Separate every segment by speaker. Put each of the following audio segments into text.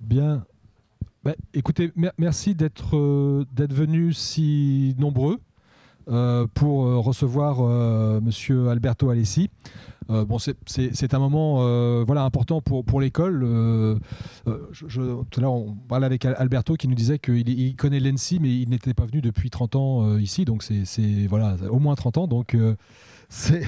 Speaker 1: Bien. Bah, écoutez, merci d'être venus si nombreux pour recevoir Monsieur Alberto Alessi. Bon, c'est un moment voilà, important pour l'école. Tout à l'heure, on parlait avec Alberto qui nous disait qu'il connaît l'ENSI, mais il n'était pas venu depuis 30 ans ici. Donc, c'est voilà, au moins 30 ans. Donc, c'est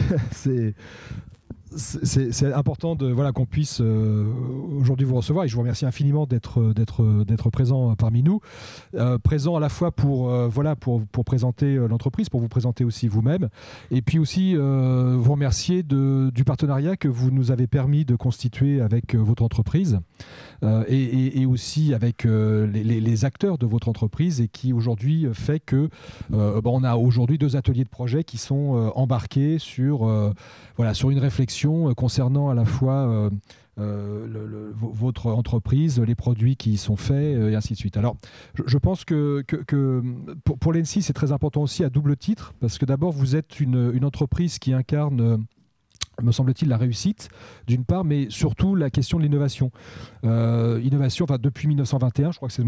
Speaker 1: c'est- c'est important voilà, qu'on puisse aujourd'hui vous recevoir et je vous remercie infiniment d'être présent parmi nous, présent à la fois voilà, pour présenter l'entreprise, pour vous présenter aussi vous-même et puis aussi vous remercier du partenariat que vous nous avez permis de constituer avec votre entreprise et aussi avec les acteurs de votre entreprise et qui aujourd'hui fait que on a aujourd'hui 2 ateliers de projet qui sont embarqués voilà, sur une réflexion concernant à la fois votre entreprise, les produits qui y sont faits et ainsi de suite. Alors, je pense que pour l'ENSI, c'est très important aussi à double titre, parce que d'abord, vous êtes une entreprise qui incarne me semble-t-il, la réussite, d'une part, mais surtout la question de l'innovation. Innovation, enfin, depuis 1921, je crois que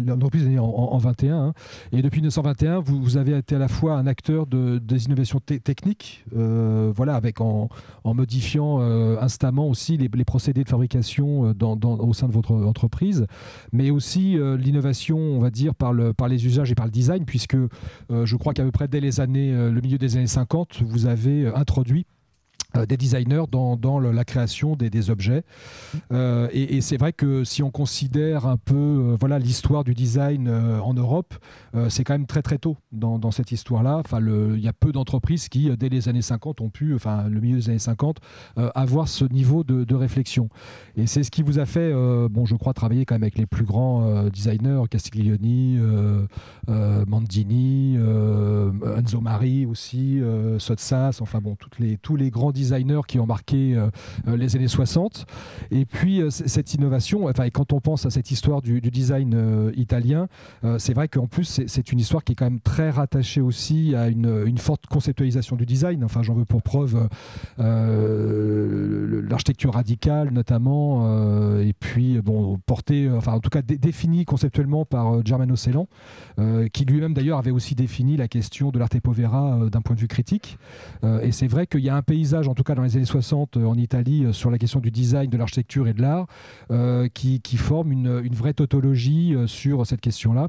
Speaker 1: l'entreprise est née en 21, hein, et depuis 1921, vous avez été à la fois un acteur des innovations techniques, voilà, en modifiant instamment aussi les procédés de fabrication au sein de votre entreprise, mais aussi l'innovation, on va dire, par les usages et par le design, puisque je crois qu'à peu près dès le milieu des années 50, vous avez introduit des designers dans la création des objets. Et c'est vrai que si on considère un peu voilà, l'histoire du design en Europe, c'est quand même très très tôt dans cette histoire-là. Enfin, il y a peu d'entreprises qui, dès les années 50, ont pu, enfin le milieu des années 50, avoir ce niveau de réflexion. Et c'est ce qui vous a fait, bon, je crois, travailler quand même avec les plus grands designers, Castiglioni, Mandini, Enzo Mari aussi, Sottsass, enfin bon, tous les grands designers qui ont marqué les années 60. Et puis cette innovation, enfin, quand on pense à cette histoire du design italien, c'est vrai qu'en plus c'est une histoire qui est quand même très rattachée aussi à une forte conceptualisation du design. Enfin, j'en veux pour preuve l'architecture radicale notamment, et puis bon, portée, enfin en tout cas définie conceptuellement par Germano Celan, qui lui-même d'ailleurs avait aussi défini la question de l'arte povera d'un point de vue critique. Et c'est vrai qu'il y a un paysage, en tout cas dans les années 60 en Italie, sur la question du design, de l'architecture et de l'art, qui forme une vraie tautologie sur cette question-là.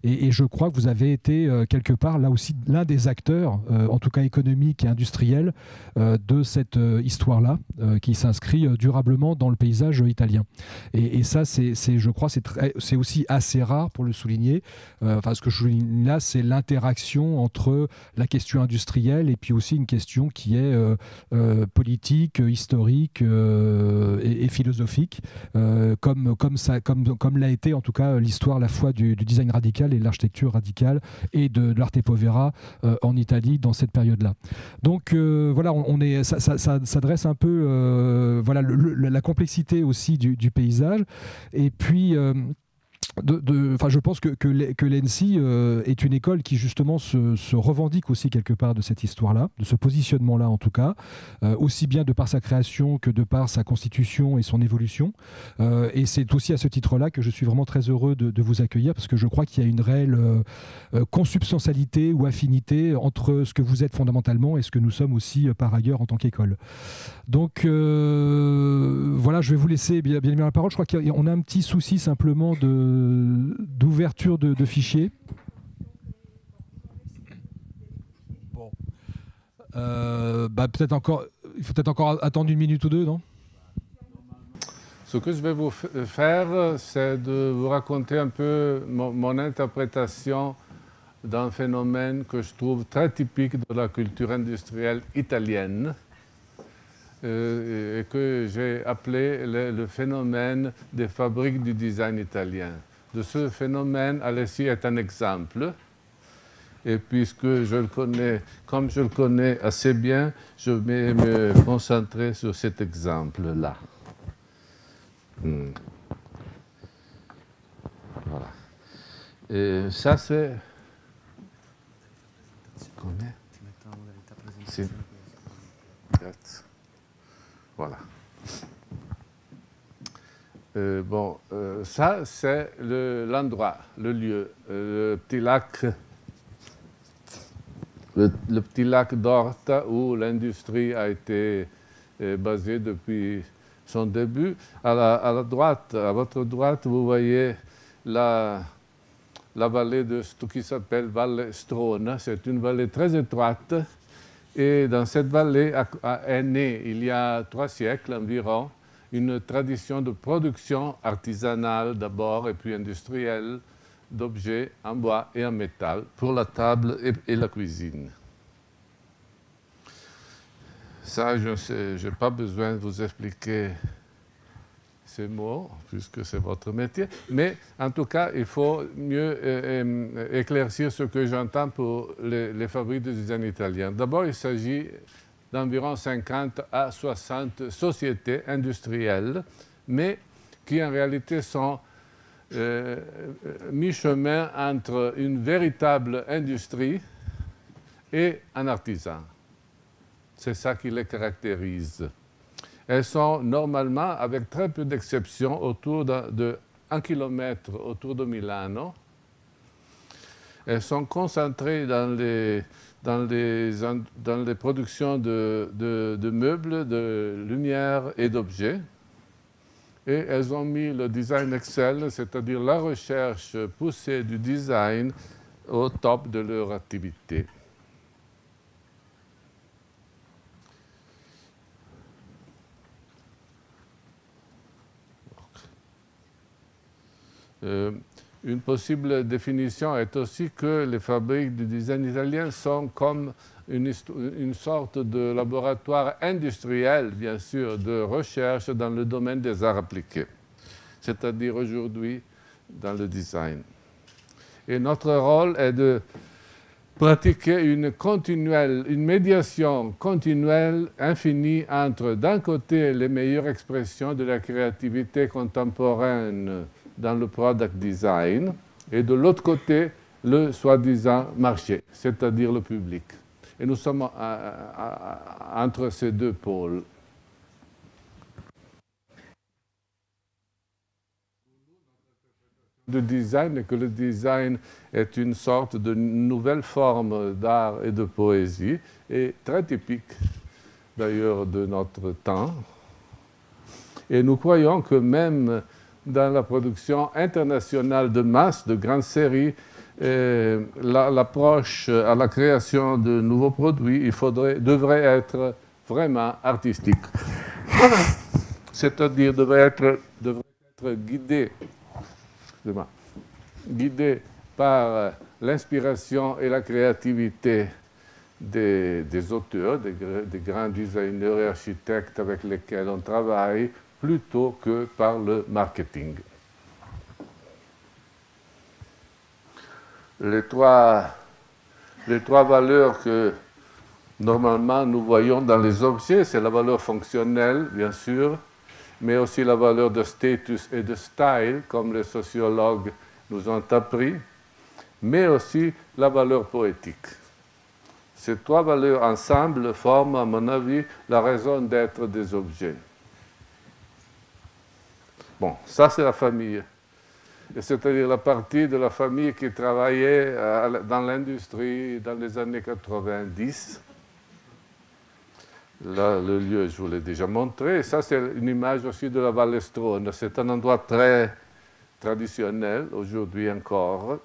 Speaker 1: Et je crois que vous avez été quelque part là aussi l'un des acteurs, en tout cas économiques et industriels, de cette histoire-là, qui s'inscrit durablement dans le paysage italien. Et ça, je crois, c'est aussi assez rare pour le souligner. Enfin, ce que je souligne là, c'est l'interaction entre la question industrielle et puis aussi une question qui est politique, historique et philosophique, comme l'a été en tout cas l'histoire à la fois du design radical et de l'architecture radicale et de l'arte povera en Italie dans cette période-là. Donc voilà, ça dresse un peu voilà, la complexité aussi du paysage. Et puis je pense que l'ENSI est une école qui justement se revendique aussi quelque part de cette histoire-là, de ce positionnement-là en tout cas, aussi bien de par sa création que de par sa constitution et son évolution. Et c'est aussi à ce titre-là que je suis vraiment très heureux de vous accueillir, parce que je crois qu'il y a une réelle consubstantialité ou affinité entre ce que vous êtes fondamentalement et ce que nous sommes aussi par ailleurs en tant qu'école. Donc voilà, je vais vous laisser bien la parole. Je crois qu'on a un petit souci simplement d'ouverture de fichiers. Bon. Peut-être encore, il faut peut-être encore attendre une minute ou deux, non?
Speaker 2: Ce que je vais vous faire, c'est de vous raconter un peu mon interprétation d'un phénomène que je trouve très typique de la culture industrielle italienne, et que j'ai appelé le phénomène des fabriques du design italien. De ce phénomène, Alessi est un exemple. Et puisque je le connais, comme je le connais assez bien, je vais me concentrer sur cet exemple-là. Voilà. Et ça, c'est... Combien? Voilà. Bon, ça, c'est l'endroit, le lieu, le petit lac, le petit lac d'Horta où l'industrie a été basée depuis son début. À la droite, à votre droite, vous voyez la vallée de ce qui s'appelle Valle Strona. C'est une vallée très étroite. Et dans cette vallée est née, il y a 3 siècles environ, une tradition de production artisanale d'abord et puis industrielle d'objets en bois et en métal pour la table et la cuisine. Ça, je n'ai pas besoin de vous expliquer ces mots, puisque c'est votre métier. Mais en tout cas, il faut mieux éclaircir ce que j'entends pour les fabriques de design italien. D'abord, il s'agit d'environ 50 à 60 sociétés industrielles, mais qui en réalité sont mi-chemin entre une véritable industrie et un artisan. C'est ça qui les caractérise. Elles sont normalement, avec très peu d'exceptions, autour de 1 km autour de Milano. Elles sont concentrées dans les productions de meubles, de lumière et d'objets. Et elles ont mis le design Excel, c'est-à-dire la recherche poussée du design, au top de leur activité. Une possible définition est aussi que les fabriques du design italien sont comme une sorte de laboratoire industriel, bien sûr, de recherche dans le domaine des arts appliqués, c'est-à-dire aujourd'hui dans le design. Et notre rôle est de pratiquer une médiation continuelle, infinie, entre, d'un côté, les meilleures expressions de la créativité contemporaine dans le product design, et de l'autre côté, le soi-disant marché, c'est-à-dire le public. Et nous sommes entre ces deux pôles. De design, et que le design est une sorte de nouvelle forme d'art et de poésie, et très typique d'ailleurs de notre temps. Et nous croyons que même dans la production internationale de masse, de grandes séries, l'approche à la création de nouveaux produits devrait être vraiment artistique. C'est-à-dire devrait être guidé par l'inspiration et la créativité des auteurs, des grands designers et architectes avec lesquels on travaille, plutôt que par le marketing. Les trois valeurs que normalement nous voyons dans les objets, c'est la valeur fonctionnelle, bien sûr, mais aussi la valeur de status et de style, comme les sociologues nous ont appris, mais aussi la valeur poétique. Ces 3 valeurs ensemble forment, à mon avis, la raison d'être des objets. Bon, ça c'est la famille. C'est-à-dire la partie de la famille qui travaillait dans l'industrie dans les années 90. Là, le lieu, je vous l'ai déjà montré. Ça, c'est une image aussi de la Valle Strona. C'est un endroit très traditionnel, aujourd'hui encore.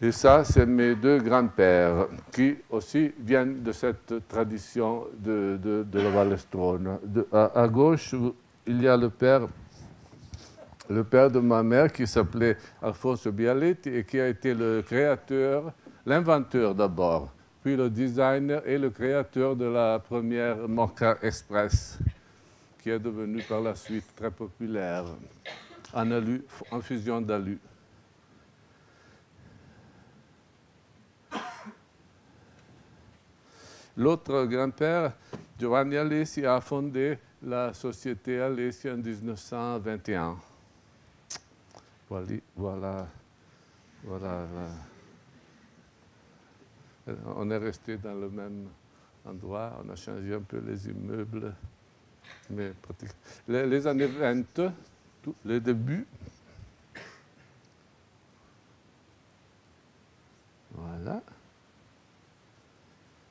Speaker 2: Et ça, c'est mes 2 grands-pères, qui aussi viennent de cette tradition de la Valle Strona. À gauche, il y a le père de ma mère qui s'appelait Alfonso Bialetti et qui a été le créateur, l'inventeur d'abord, puis le designer et le créateur de la première Mocha Express, qui est devenue par la suite très populaire, en fusion d'alu. L'autre grand-père, Giovanni Alessi, a fondé la société Alessi en 1921. Voilà. On est resté dans le même endroit, on a changé un peu les immeubles, mais les années 20, les débuts. Voilà.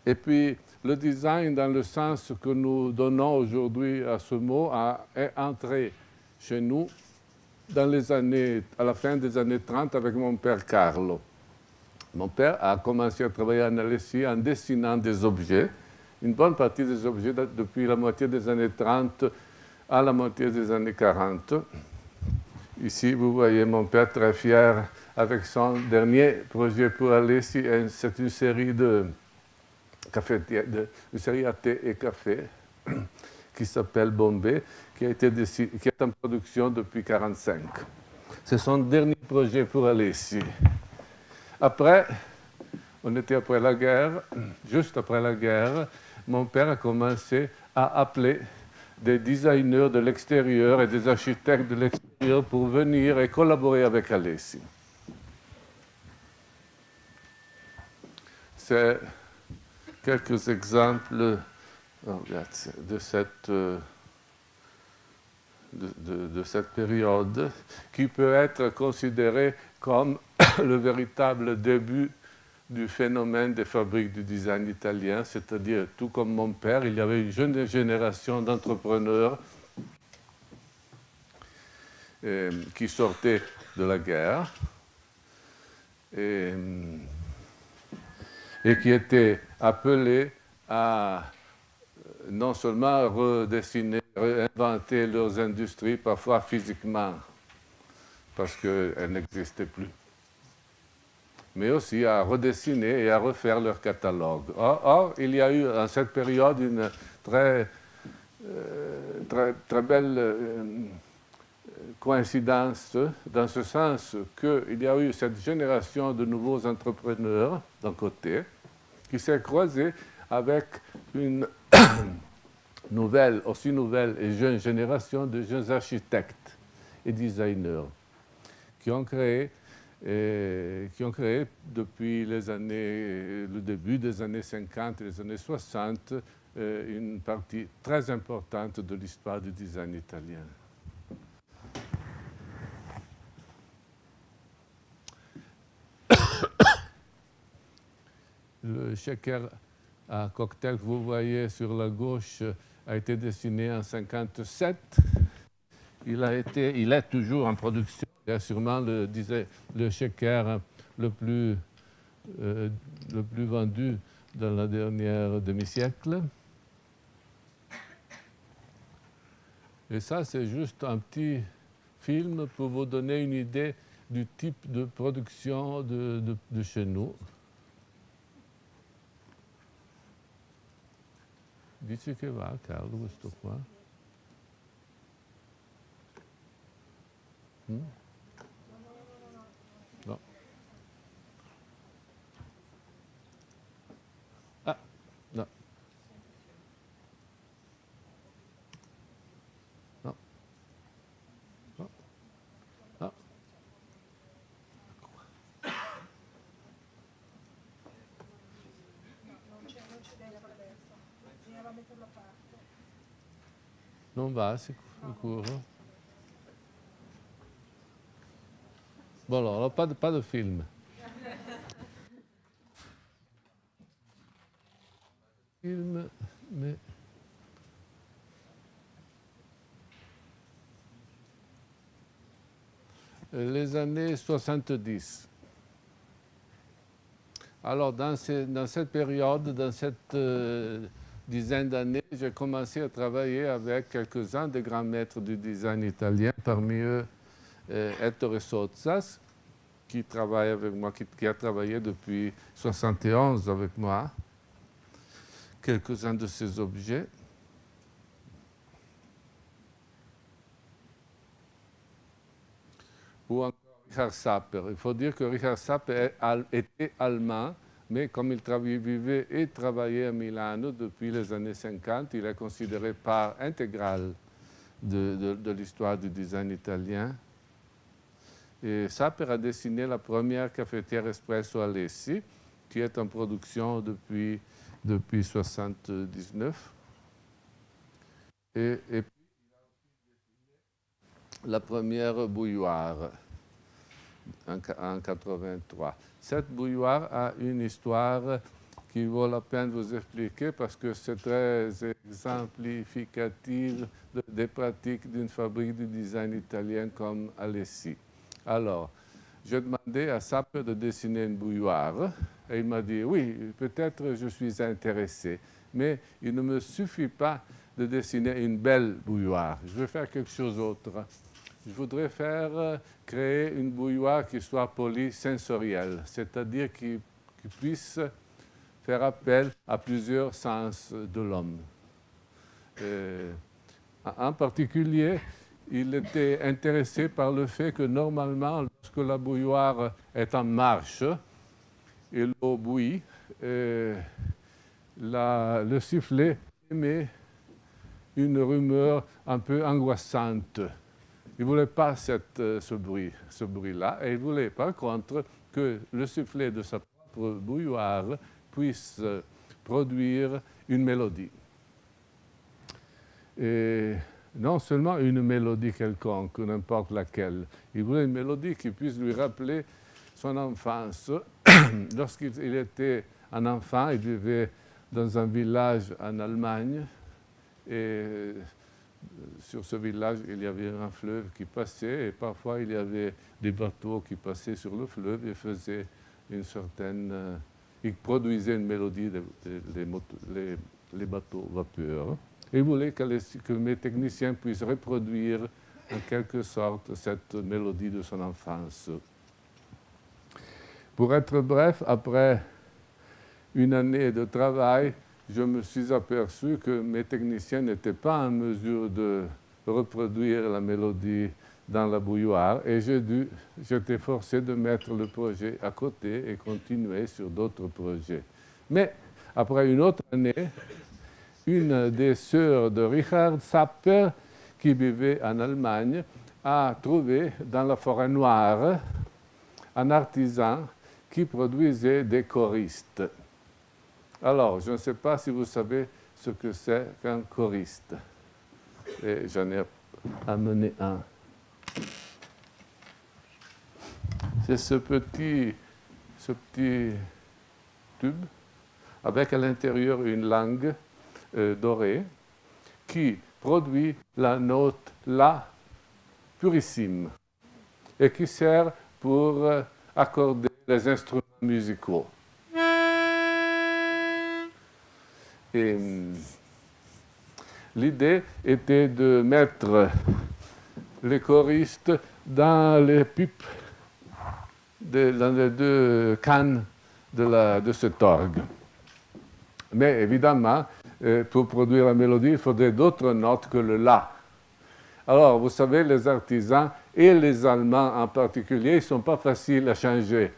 Speaker 2: Et puis, le design, dans le sens que nous donnons aujourd'hui à ce mot, est entré chez nous à la fin des années 30 avec mon père Carlo. Mon père a commencé à travailler en Alessi en dessinant des objets, une bonne partie des objets depuis la moitié des années 30 à la moitié des années 40. Ici, vous voyez mon père très fier avec son dernier projet pour Alessi. C'est une série une série à thé et café qui s'appelle Bombay, qui est en production depuis 1945. C'est son dernier projet pour Alessi. Après, on était après la guerre, juste après la guerre, mon père a commencé à appeler des designers de l'extérieur et des architectes de l'extérieur pour venir et collaborer avec Alessi. C'est quelques exemples de cette période qui peut être considérée comme le véritable début du phénomène des fabriques du design italien, c'est-à-dire, tout comme mon père, il y avait une jeune génération d'entrepreneurs qui sortaient de la guerre et qui étaient appelés à non seulement redessiner, réinventer leurs industries, parfois physiquement, parce qu'elles n'existaient plus, mais aussi à redessiner et à refaire leur catalogue. Or, il y a eu en cette période une très belle coïncidence, dans ce sens qu'il y a eu cette génération de nouveaux entrepreneurs d'un côté, qui s'est croisée avec une aussi nouvelle et jeune génération de jeunes architectes et designers qui ont créé depuis le début des années 50 et les années 60 une partie très importante de l'histoire du design italien. Le shaker à cocktail que vous voyez sur la gauche a été dessiné en 1957. Il est toujours en production. Il y a sûrement le shaker le plus vendu dans la dernière demi-siècle. Et ça, c'est juste un petit film pour vous donner une idée du type de production de chez nous. Dici che va, Carlo, questo qua? No. Ah, no. No. No. No. Non va, sicuro. Bon, alors, pas de film. Film, mais... Les années 70. Alors, dans cette période, dans cette dizaine d'années, j'ai commencé à travailler avec quelques-uns des grands maîtres du design italien, parmi eux Ettore Sottsass, qui travaille avec moi, qui a travaillé depuis 1971 avec moi, quelques-uns de ces objets. Ou encore Richard Sapper. Il faut dire que Richard Sapper était allemand, mais comme il vivait et travaillait à Milano depuis les années 50, il est considéré part intégrale de l'histoire du design italien. Et Sapper a dessiné la première cafetière espresso à Alessi, qui est en production depuis 1979. et la première bouilloire en 1983. Cette bouilloire a une histoire qui vaut la peine de vous expliquer parce que c'est très exemplificatif des pratiques d'une fabrique du design italien comme Alessi. Alors, j'ai demandé à Sapper de dessiner une bouilloire et il m'a dit oui, peut-être je suis intéressé, mais il ne me suffit pas de dessiner une belle bouilloire. Je veux faire quelque chose d'autre. Je voudrais créer une bouilloire qui soit polysensorielle, c'est-à-dire qui puisse faire appel à plusieurs sens de l'homme. En particulier, il était intéressé par le fait que normalement, lorsque la bouilloire est en marche et l'eau bouillit, le sifflet émet une rumeur un peu angoissante. Il ne voulait pas ce bruit-là, et il voulait par contre que le sifflet de sa propre bouilloire puisse produire une mélodie. Et non seulement une mélodie quelconque, n'importe laquelle, il voulait une mélodie qui puisse lui rappeler son enfance. Lorsqu'il était un enfant, il vivait dans un village en Allemagne, et sur ce village, il y avait un fleuve qui passait, et parfois il y avait des bateaux qui passaient sur le fleuve et faisaient une certaine... il produisait une mélodie, les bateaux vapeur. Et il voulait que mes techniciens puissent reproduire en quelque sorte cette mélodie de son enfance. Pour être bref, après une année de travail, je me suis aperçu que mes techniciens n'étaient pas en mesure de reproduire la mélodie dans la bouilloire et j'étais forcé de mettre le projet à côté et continuer sur d'autres projets. Mais après une autre année, une des sœurs de Richard Sapper, qui vivait en Allemagne, a trouvé dans la forêt noire un artisan qui produisait des choristes. Alors, je ne sais pas si vous savez ce que c'est qu'un choriste. Et j'en ai amené un. C'est ce petit tube avec à l'intérieur une langue dorée qui produit la note La purissime et qui sert pour accorder les instruments musicaux. Et l'idée était de mettre les choristes dans les pipes, dans les deux cannes de cet orgue. Mais évidemment, pour produire la mélodie, il faudrait d'autres notes que le La. Alors, vous savez, les artisans, et les Allemands en particulier, ils ne sont pas faciles à changer.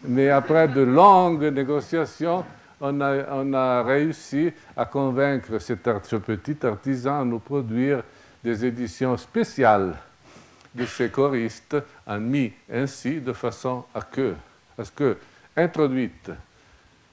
Speaker 2: Mais après de longues négociations, on a réussi à convaincre ce petit artisan de nous produire des éditions spéciales de ces choristes en mi ainsi, de façon à ce que, introduite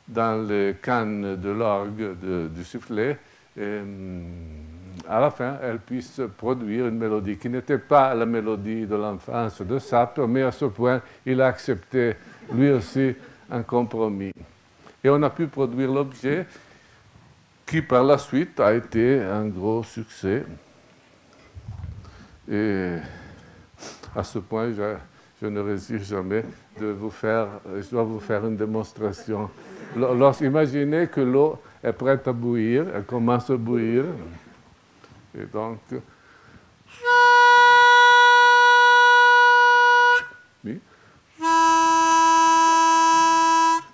Speaker 2: dans les cannes de l'orgue du sifflet, à la fin, elle puisse produire une mélodie qui n'était pas la mélodie de l'enfance de Sapper, mais à ce point, il a accepté lui aussi un compromis. Et on a pu produire l'objet qui, par la suite, a été un gros succès. Et à ce point, je ne résiste jamais de vous faire, je dois vous faire une démonstration. Imaginez que l'eau est prête à bouillir, elle commence à bouillir. Et donc, oui.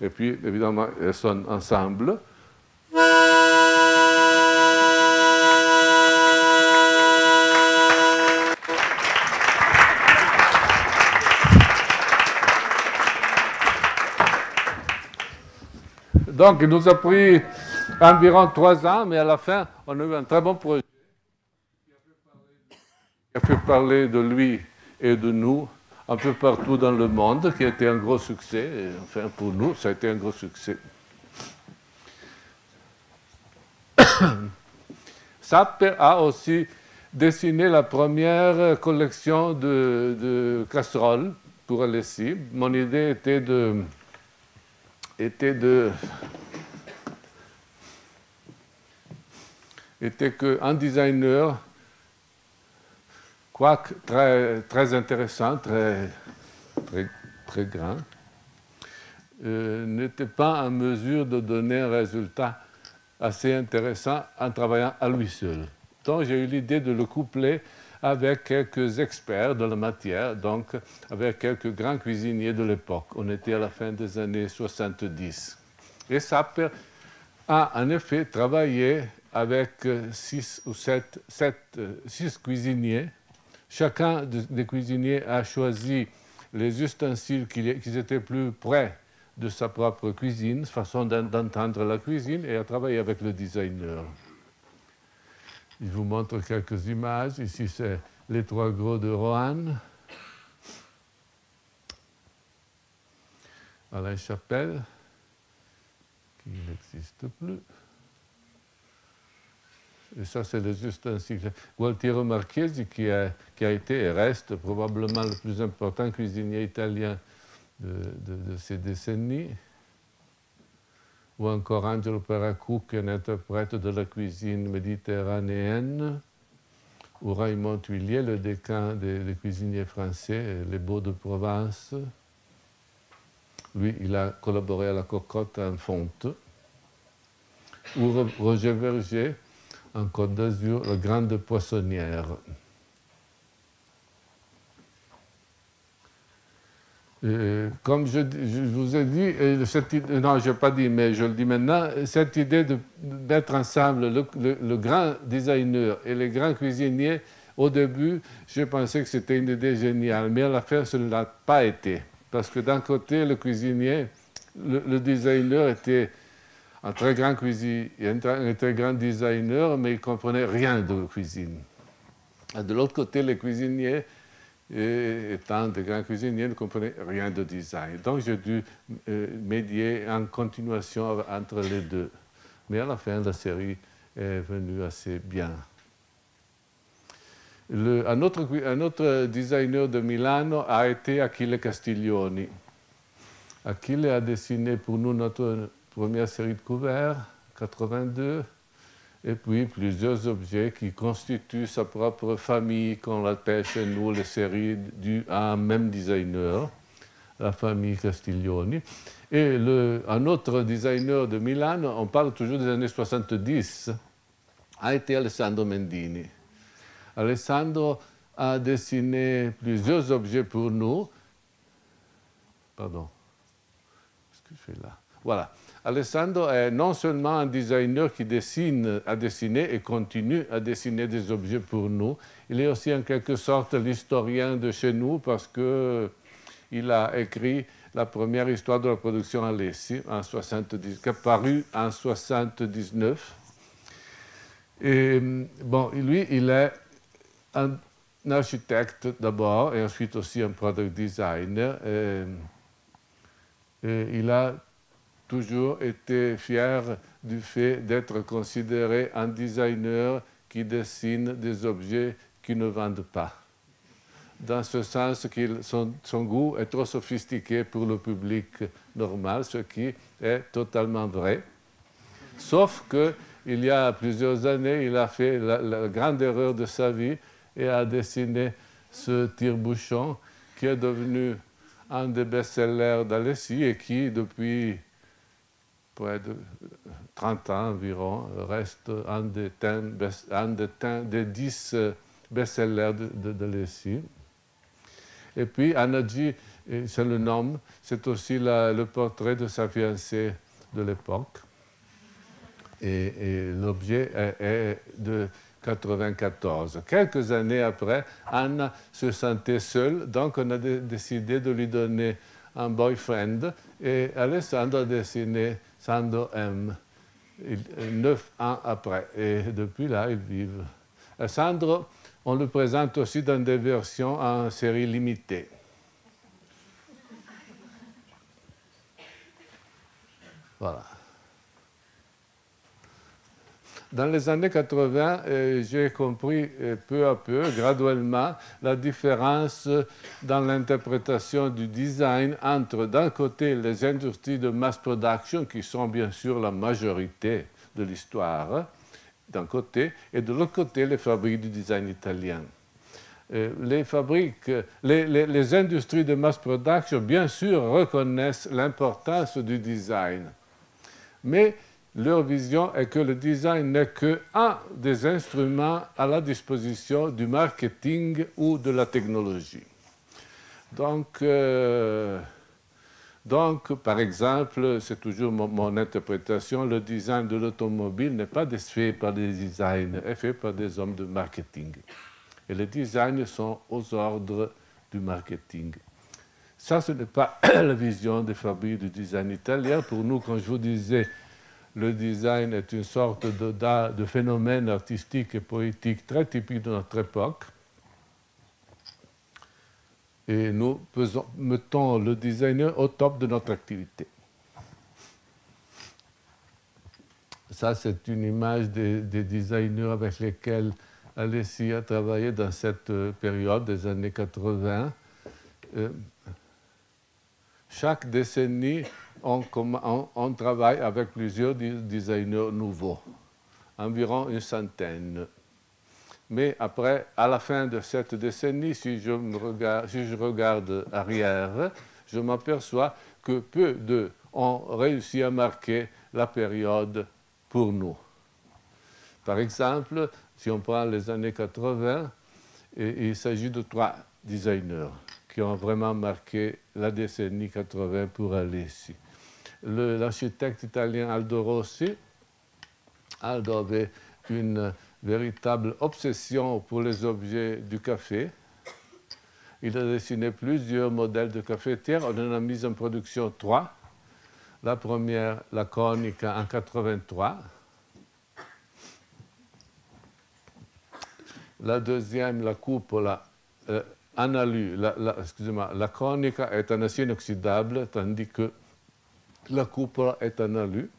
Speaker 2: Et puis, évidemment, elles sonnent ensemble. Donc, il nous a pris environ 3 ans, mais à la fin, on a eu un très bon projet qui a fait parler de lui et de nous un peu partout dans le monde, qui a été un gros succès. Et enfin, pour nous, ça a été un gros succès. Sapper a aussi dessiné la première collection de casseroles pour Alessi. Mon idée était qu'un designer, quoique très intéressant, très grand, n'était pas en mesure de donner un résultat assez intéressant en travaillant à lui seul. Donc j'ai eu l'idée de le coupler avec quelques experts de la matière, donc avec quelques grands cuisiniers de l'époque. On était à la fin des années 70. Et Sapper a en effet travaillé avec 6 cuisiniers. Chacun des cuisiniers a choisi les ustensiles qui étaient plus près de sa propre cuisine, façon d'entendre la cuisine, et a travaillé avec le designer. Je vous montre quelques images. Ici, c'est les 3 gros de Roanne. Alain Chapelle, qui n'existe plus. Et ça, c'est les ustensiles. Gualtiero Marchesi, qui a été et reste probablement le plus important cuisinier italien de ces décennies. Ou encore Angelo Peracou, qui est un interprète de la cuisine méditerranéenne. Ou Raymond Thuillier, le décan des cuisiniers français, les Beaux de Provence. Lui, il a collaboré à la cocotte en fonte. Ou Roger Verger, en Côte d'Azur, la grande poissonnière. Comme je vous ai dit, non, je n'ai pas dit, mais je le dis maintenant, cette idée de mettre ensemble le grand designer et les grands cuisiniers, au début, je pensais que c'était une idée géniale, mais à la fin, ce ne l'a pas été. Parce que d'un côté, le cuisinier, le designer était un très grand cuisinier, un très grand designer, mais il ne comprenait rien de cuisine. Et de l'autre côté, les cuisiniers, étant de grands cuisiniers, ne comprenaient rien de design. Donc j'ai dû médier en continuation entre les deux. Mais à la fin, la série est venue assez bien. Un autre designer de Milano a été Achille Castiglioni. Achille a dessiné pour nous notre première série de couverts, 82, et puis plusieurs objets qui constituent sa propre famille, qu'on l'appelle chez nous les séries dues à un même designer, la famille Castiglioni. Et un autre designer de Milan, on parle toujours des années 70, a été Alessandro Mendini. Alessandro a dessiné plusieurs objets pour nous. Pardon, qu'est-ce que je fais là? Voilà. Alessandro est non seulement un designer qui a dessiné et continue à dessiner des objets pour nous, il est aussi en quelque sorte l'historien de chez nous parce qu'il a écrit la première histoire de la production Alessi en 70, qui est parue en 79. Et bon, lui, il est un architecte d'abord et ensuite aussi un product designer. Et il a toujours été fier du fait d'être considéré un designer qui dessine des objets qui ne vendent pas. Dans ce sens que son goût est trop sophistiqué pour le public normal, ce qui est totalement vrai. Sauf qu'il y a plusieurs années, il a fait la grande erreur de sa vie et a dessiné ce tire-bouchon qui est devenu un des best-sellers d'Alessi et qui, depuis près de 30 ans environ, reste un des 10 best-sellers d'Alessi. Et puis, Anadji, c'est le nom, c'est aussi le portrait de sa fiancée de l'époque. Et l'objet est de 1994. Quelques années après, Anna se sentait seule, donc on a décidé de lui donner un boyfriend et Alessandro a dessiné Sandro M. 9 ans après. Et depuis là, ils vivent. Sandro, on le présente aussi dans des versions en série limitée. Voilà. Dans les années 80, j'ai compris peu à peu, graduellement, la différence dans l'interprétation du design entre, d'un côté, les industries de mass production, qui sont bien sûr la majorité de l'histoire, d'un côté, et de l'autre côté, les fabriques du design italien. Les industries de mass production, bien sûr, reconnaissent l'importance du design. Mais leur vision est que le design n'est qu'un des instruments à la disposition du marketing ou de la technologie. Donc par exemple, c'est toujours mon interprétation, le design de l'automobile n'est pas fait par des designers, est fait par des hommes de marketing. Et les designs sont aux ordres du marketing. Ça, ce n'est pas la vision des fabriques du design italien. Pour nous, quand je vous disais, le design est une sorte de phénomène artistique et poétique très typique de notre époque. Et nous mettons le designer au top de notre activité. Ça, c'est une image des designers avec lesquels Alessi a travaillé dans cette période des années 80. Chaque décennie, on travaille avec plusieurs designers nouveaux, environ une centaine. Mais après, à la fin de cette décennie, si je regarde arrière, je m'aperçois que peu d'eux ont réussi à marquer la période pour nous. Par exemple, si on prend les années 80, il s'agit de 3 designers qui ont vraiment marqué la décennie 80 pour Alessi. L'architecte italien Aldo Rossi. Aldo avait une véritable obsession pour les objets du café. Il a dessiné plusieurs modèles de cafetières. On en a mis en production 3. La première, la Konica, en 83. La deuxième, la cupola, en alu. La Konica est en acier inoxydable, tandis que la cupola est en alu.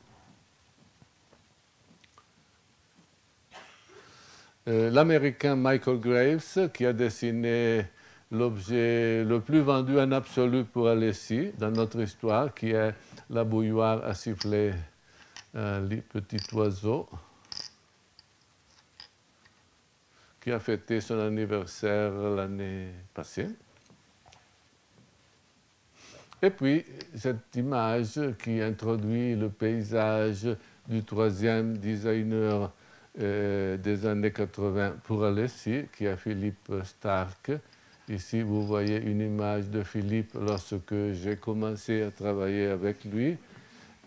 Speaker 2: L'Américain Michael Graves, qui a dessiné l'objet le plus vendu en absolu pour Alessi dans notre histoire, qui est la bouilloire à siffler les petits oiseaux, qui a fêté son anniversaire l'année passée. Et puis, cette image qui introduit le paysage du troisième designer des années 80 pour Alessi, qui est Philippe Starck. Ici, vous voyez une image de Philippe lorsque j'ai commencé à travailler avec lui.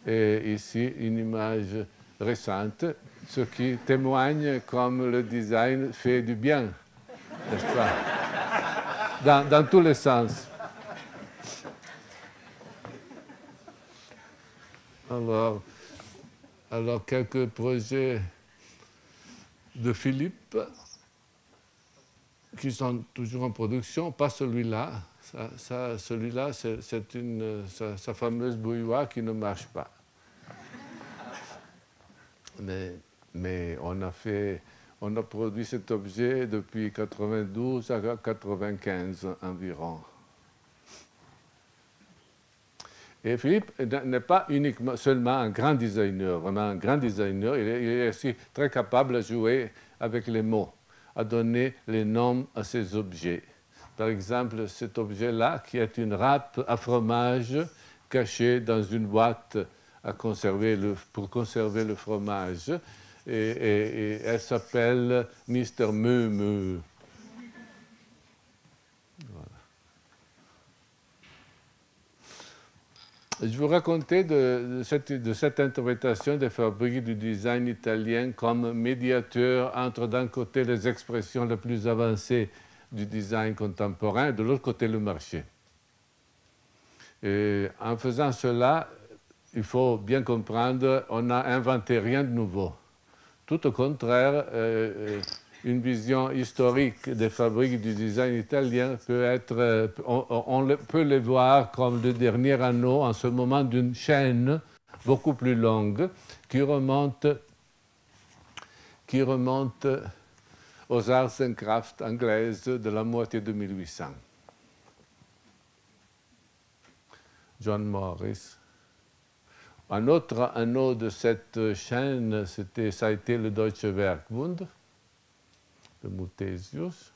Speaker 2: Et ici, une image récente, ce qui témoigne comme le design fait du bien, n'est-ce pas? Dans tous les sens. Alors quelques projets de Philippe qui sont toujours en production, pas celui-là. Celui-là, c'est sa fameuse bouilloire qui ne marche pas. Mais on a produit cet objet depuis 92 à 95 environ. Et Philippe n'est pas seulement un grand designer, vraiment un grand designer, il est aussi très capable de jouer avec les mots, à donner les noms à ces objets. Par exemple, cet objet-là, qui est une râpe à fromage cachée dans une boîte pour conserver le fromage, et elle s'appelle Mr. Meu. Je vous racontais de cette interprétation des fabriques du design italien comme médiateur entre d'un côté les expressions les plus avancées du design contemporain et de l'autre côté le marché. Et en faisant cela, il faut bien comprendre, on n'a inventé rien de nouveau. Tout au contraire, une vision historique des fabriques du design italien peut être, on peut les voir comme le dernier anneau en ce moment d'une chaîne beaucoup plus longue qui remonte qui remonte aux arts and crafts anglaises de la moitié de 1800. John Morris. Un autre anneau de cette chaîne, ça a été le Deutsche Werkbund de Muthesius,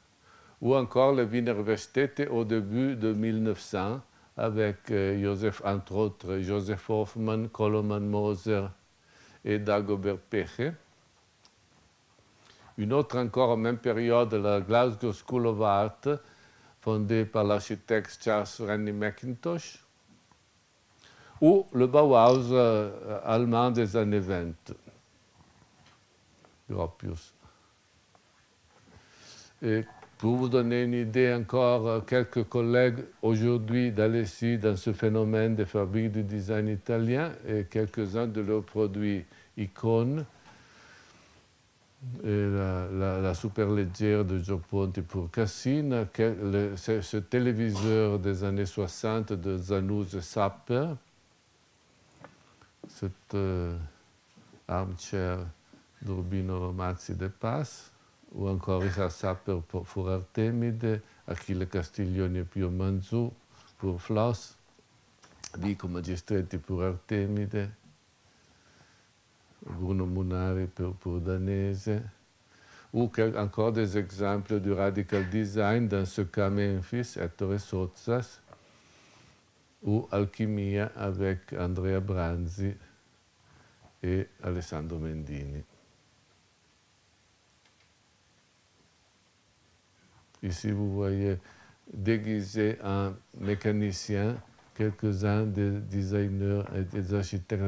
Speaker 2: ou encore le Wiener Werkstätte au début de 1900, avec entre autres Joseph Hoffmann, Koloman Moser et Dagobert Peche. Une autre encore en même période, la Glasgow School of Art, fondée par l'architecte Charles Rennie Mackintosh, ou le Bauhaus allemand des années 20, Gropius. Et pour vous donner une idée encore, quelques collègues aujourd'hui d'Alessi dans ce phénomène des fabriques du design italien et quelques-uns de leurs produits icônes. Et la superleggère de Gio Ponti pour Cassine, ce téléviseur des années 60 de Zanussi Sapper, cette armchair d'Urbino Romazzi de Pass, ou encore Richard Sapper pour Artemide, Achille Castiglioni et Pio Manzù pour Floss, Vico Magistretti pour Artemide, Bruno Munari pour Danese, ou encore des exemples du radical design, dans ce cas Memphis, Ettore Sozzas, ou Alchimia avec Andrea Branzi et Alessandro Mendini. Ici, vous voyez déguisé en mécanicien quelques-uns des designers et des architectes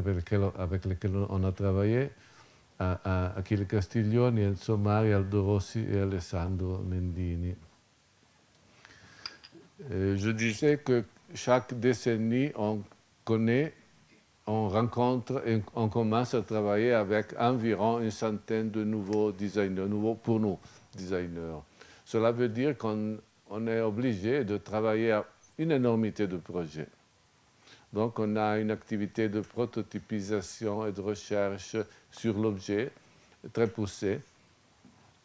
Speaker 2: avec lesquels on a travaillé, Achille Castiglioni, Enzo Mari, Aldo Rossi et Alessandro Mendini. Je disais que chaque décennie, on connaît, on rencontre et on commence à travailler avec environ une centaine de nouveaux designers, nouveaux pour nous, designers. Cela veut dire qu'on est obligé de travailler à une énormité de projets. Donc, on a une activité de prototypisation et de recherche sur l'objet très poussée.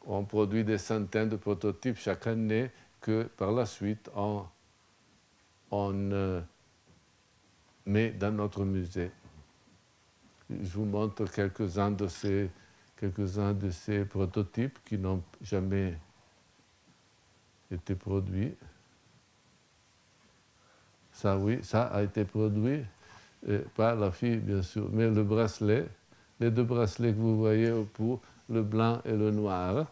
Speaker 2: On produit des centaines de prototypes chaque année que, par la suite, on met dans notre musée. Je vous montre quelques-uns de ces prototypes qui n'ont jamais été produits. Ça, oui, ça a été produit par la fille, bien sûr. Mais le bracelet, les deux bracelets que vous voyez au bout, le blanc et le noir,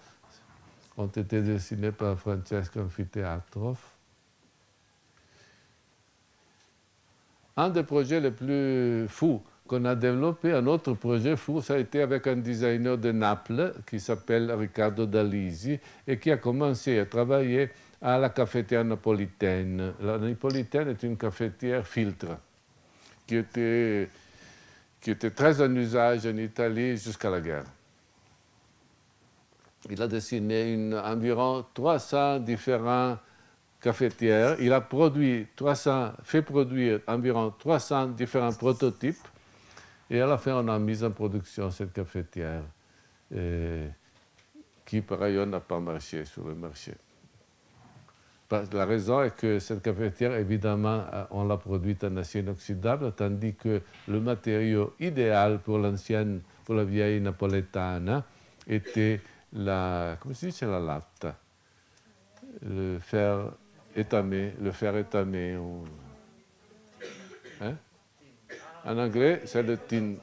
Speaker 2: ont été dessinés par Francesco Anfiteatrov. Un des projets les plus fous qu'on a développé, un autre projet fou, ça a été avec un designer de Naples qui s'appelle Riccardo Dalisi et qui a commencé à travailler à la cafetière napolitaine. La napolitaine est une cafetière filtre qui était très en usage en Italie jusqu'à la guerre. Il a dessiné environ 300 différents cafetières. Il a fait produire environ 300 différents prototypes. Et à la fin, on a mis en production cette cafetière qui, par ailleurs, n'a pas marché sur le marché. La raison est que cette cafetière, évidemment, on l'a produite en acier inoxydable, tandis que le matériau idéal pour la vieille napoletana était comment se dit la latta, le fer étamé. Hein? En anglais, c'est le tin.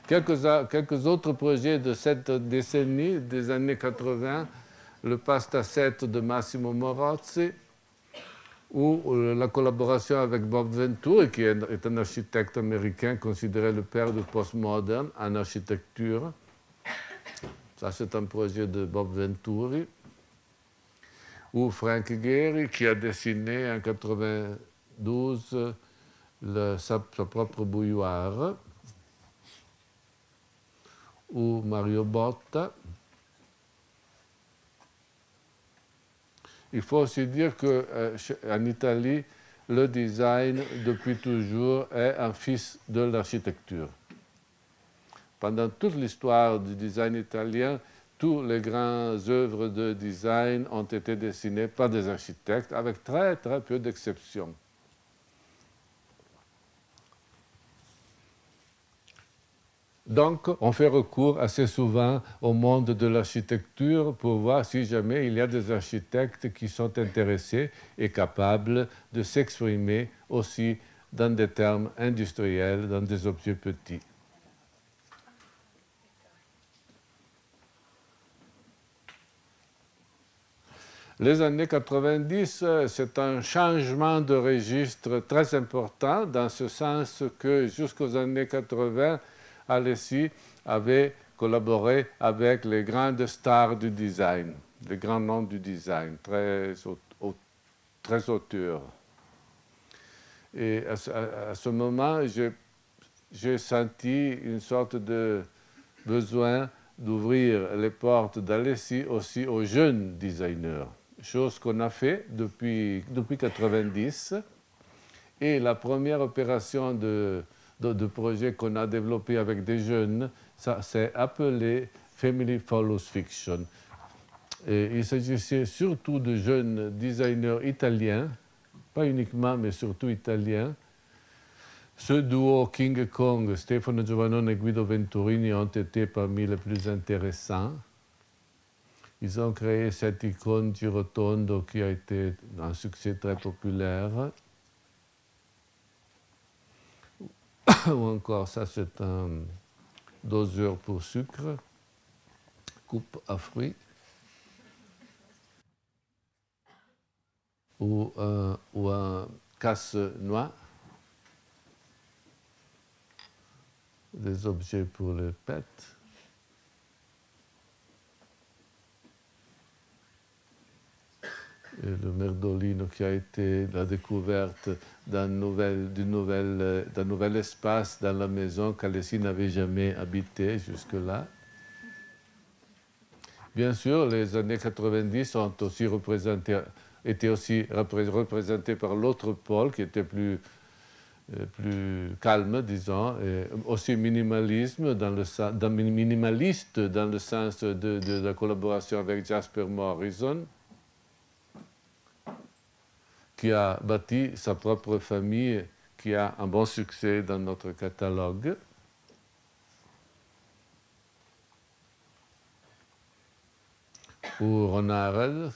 Speaker 2: Quelques autres projets de cette décennie, des années 80, le Pasta 7 de Massimo Morozzi, ou la collaboration avec Bob Venturi, qui est un architecte américain considéré le père du postmoderne en architecture. Ça, c'est un projet de Bob Venturi. Ou Frank Gehry, qui a dessiné en 1992 sa propre bouilloire. Ou Mario Botta. Il faut aussi dire qu'en Italie, le design, depuis toujours, est un fils de l'architecture. pendant toute l'histoire du design italien, toutes les grandes œuvres de design ont été dessinées par des architectes, avec très très peu d'exceptions. Donc, on fait recours assez souvent au monde de l'architecture pour voir si jamais il y a des architectes qui sont intéressés et capables de s'exprimer aussi dans des termes industriels, dans des objets petits. Les années 90, c'est un changement de registre très important, dans ce sens que jusqu'aux années 80, Alessi avait collaboré avec les grandes stars du design, les grands noms du design, très auteurs. Et à ce moment, j'ai senti une sorte de besoin d'ouvrir les portes d'Alessi aussi aux jeunes designers, chose qu'on a fait depuis 90. Et la première opération de projet qu'on a développé avec des jeunes, ça s'est appelé Family Follows Fiction. Et il s'agissait surtout de jeunes designers italiens, pas uniquement, mais surtout italiens. Ce duo King Kong, Stefano Giovannone et Guido Venturini, ont été parmi les plus intéressants. Ils ont créé cette icône Girotondo qui a été un succès très populaire. Ou encore, ça c'est un doseur pour sucre, coupe à fruits. Ou un casse-noix. Des objets pour les pets. Et le Merdolino qui a été la découverte d'un nouvel espace dans la maison qu'Alessi n'avait jamais habité jusque-là. Bien sûr, les années 90 ont aussi étaient aussi représentées par l'autre pôle qui était plus calme, disons, et aussi minimaliste dans le sens de la collaboration avec Jasper Morrison, qui a bâti sa propre famille, qui a un bon succès dans notre catalogue. Ou Ron Arel,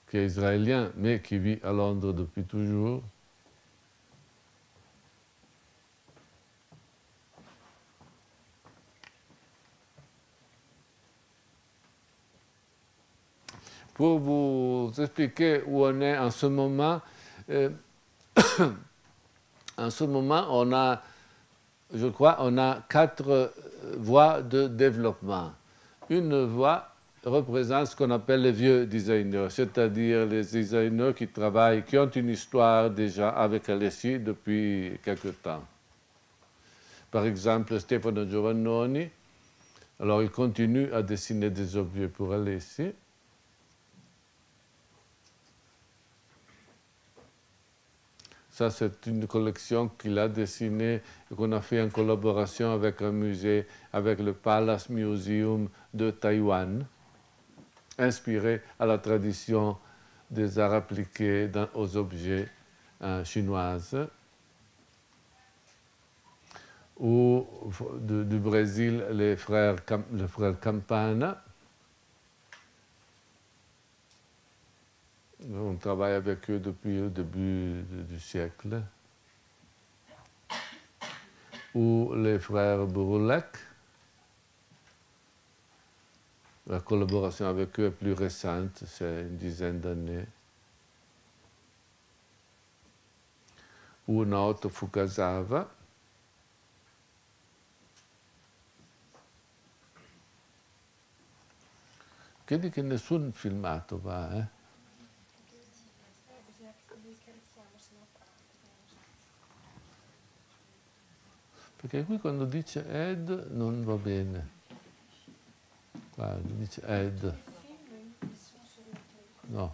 Speaker 2: qui est israélien, mais qui vit à Londres depuis toujours. Pour vous expliquer où on est en ce moment, on a, je crois, on a 4 voies de développement. Une voie représente ce qu'on appelle les vieux designers, c'est-à-dire les designers qui ont une histoire déjà avec Alessi depuis quelque temps. Par exemple, Stefano Giovannone, alors il continue à dessiner des objets pour Alessi. Ça, c'est une collection qu'il a dessinée et qu'on a fait en collaboration avec un musée, avec le Palace Museum de Taïwan, inspiré à la tradition des arts appliqués aux objets chinoises. Ou du Brésil, les frères Campana. On travaille avec eux depuis le début du siècle. Ou les frères Bourlec. La collaboration avec eux est plus récente, c'est une dizaine d'années. Ou Naoto Fukasawa. Credi che nessun filmato va, eh? Perché qui quando dice Ed non va bene. Guarda, dice Ed. No.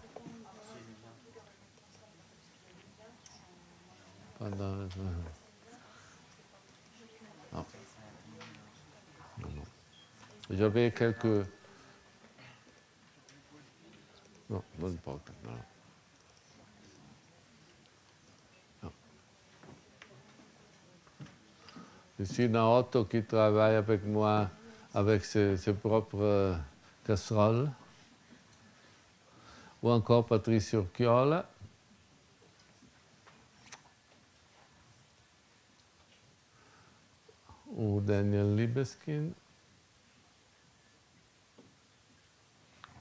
Speaker 2: No. J'avais quelques... Non, non importa. No. No. Ici, Naoto qui travaille avec moi avec ses propres casseroles. Ou encore Patrice Urquiola. Ou Daniel Libeskin.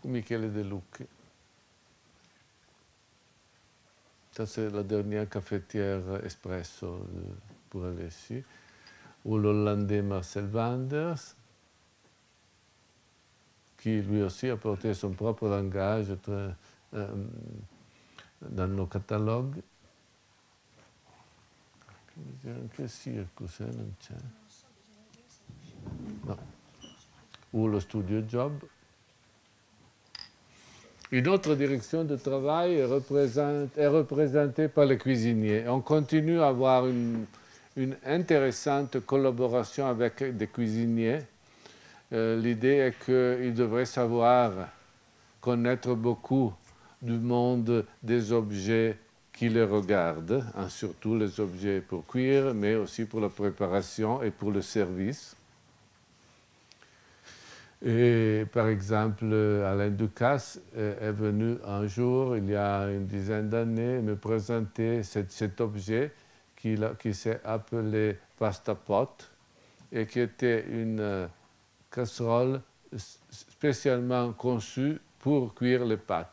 Speaker 2: Ou Michele De Lucchi. Ça, c'est la dernière cafetière espresso pour Alessi. Ou l'Hollandais Marcel Wanders, qui lui aussi a porté son propre langage dans nos catalogues. Anche Circus, non c'è. No. Ou le Studio Job. Une autre direction de travail est représentée par les cuisiniers. On continue à avoir une intéressante collaboration avec des cuisiniers. L'idée est qu'ils devraient savoir connaître beaucoup du monde des objets qui les regardent, hein, surtout les objets pour cuire, mais aussi pour la préparation et pour le service. Et par exemple, Alain Ducasse est venu un jour, il y a une dizaine d'années, me présenter cet objet qui s'est appelé pasta pot et qui était une casserole spécialement conçue pour cuire les pâtes.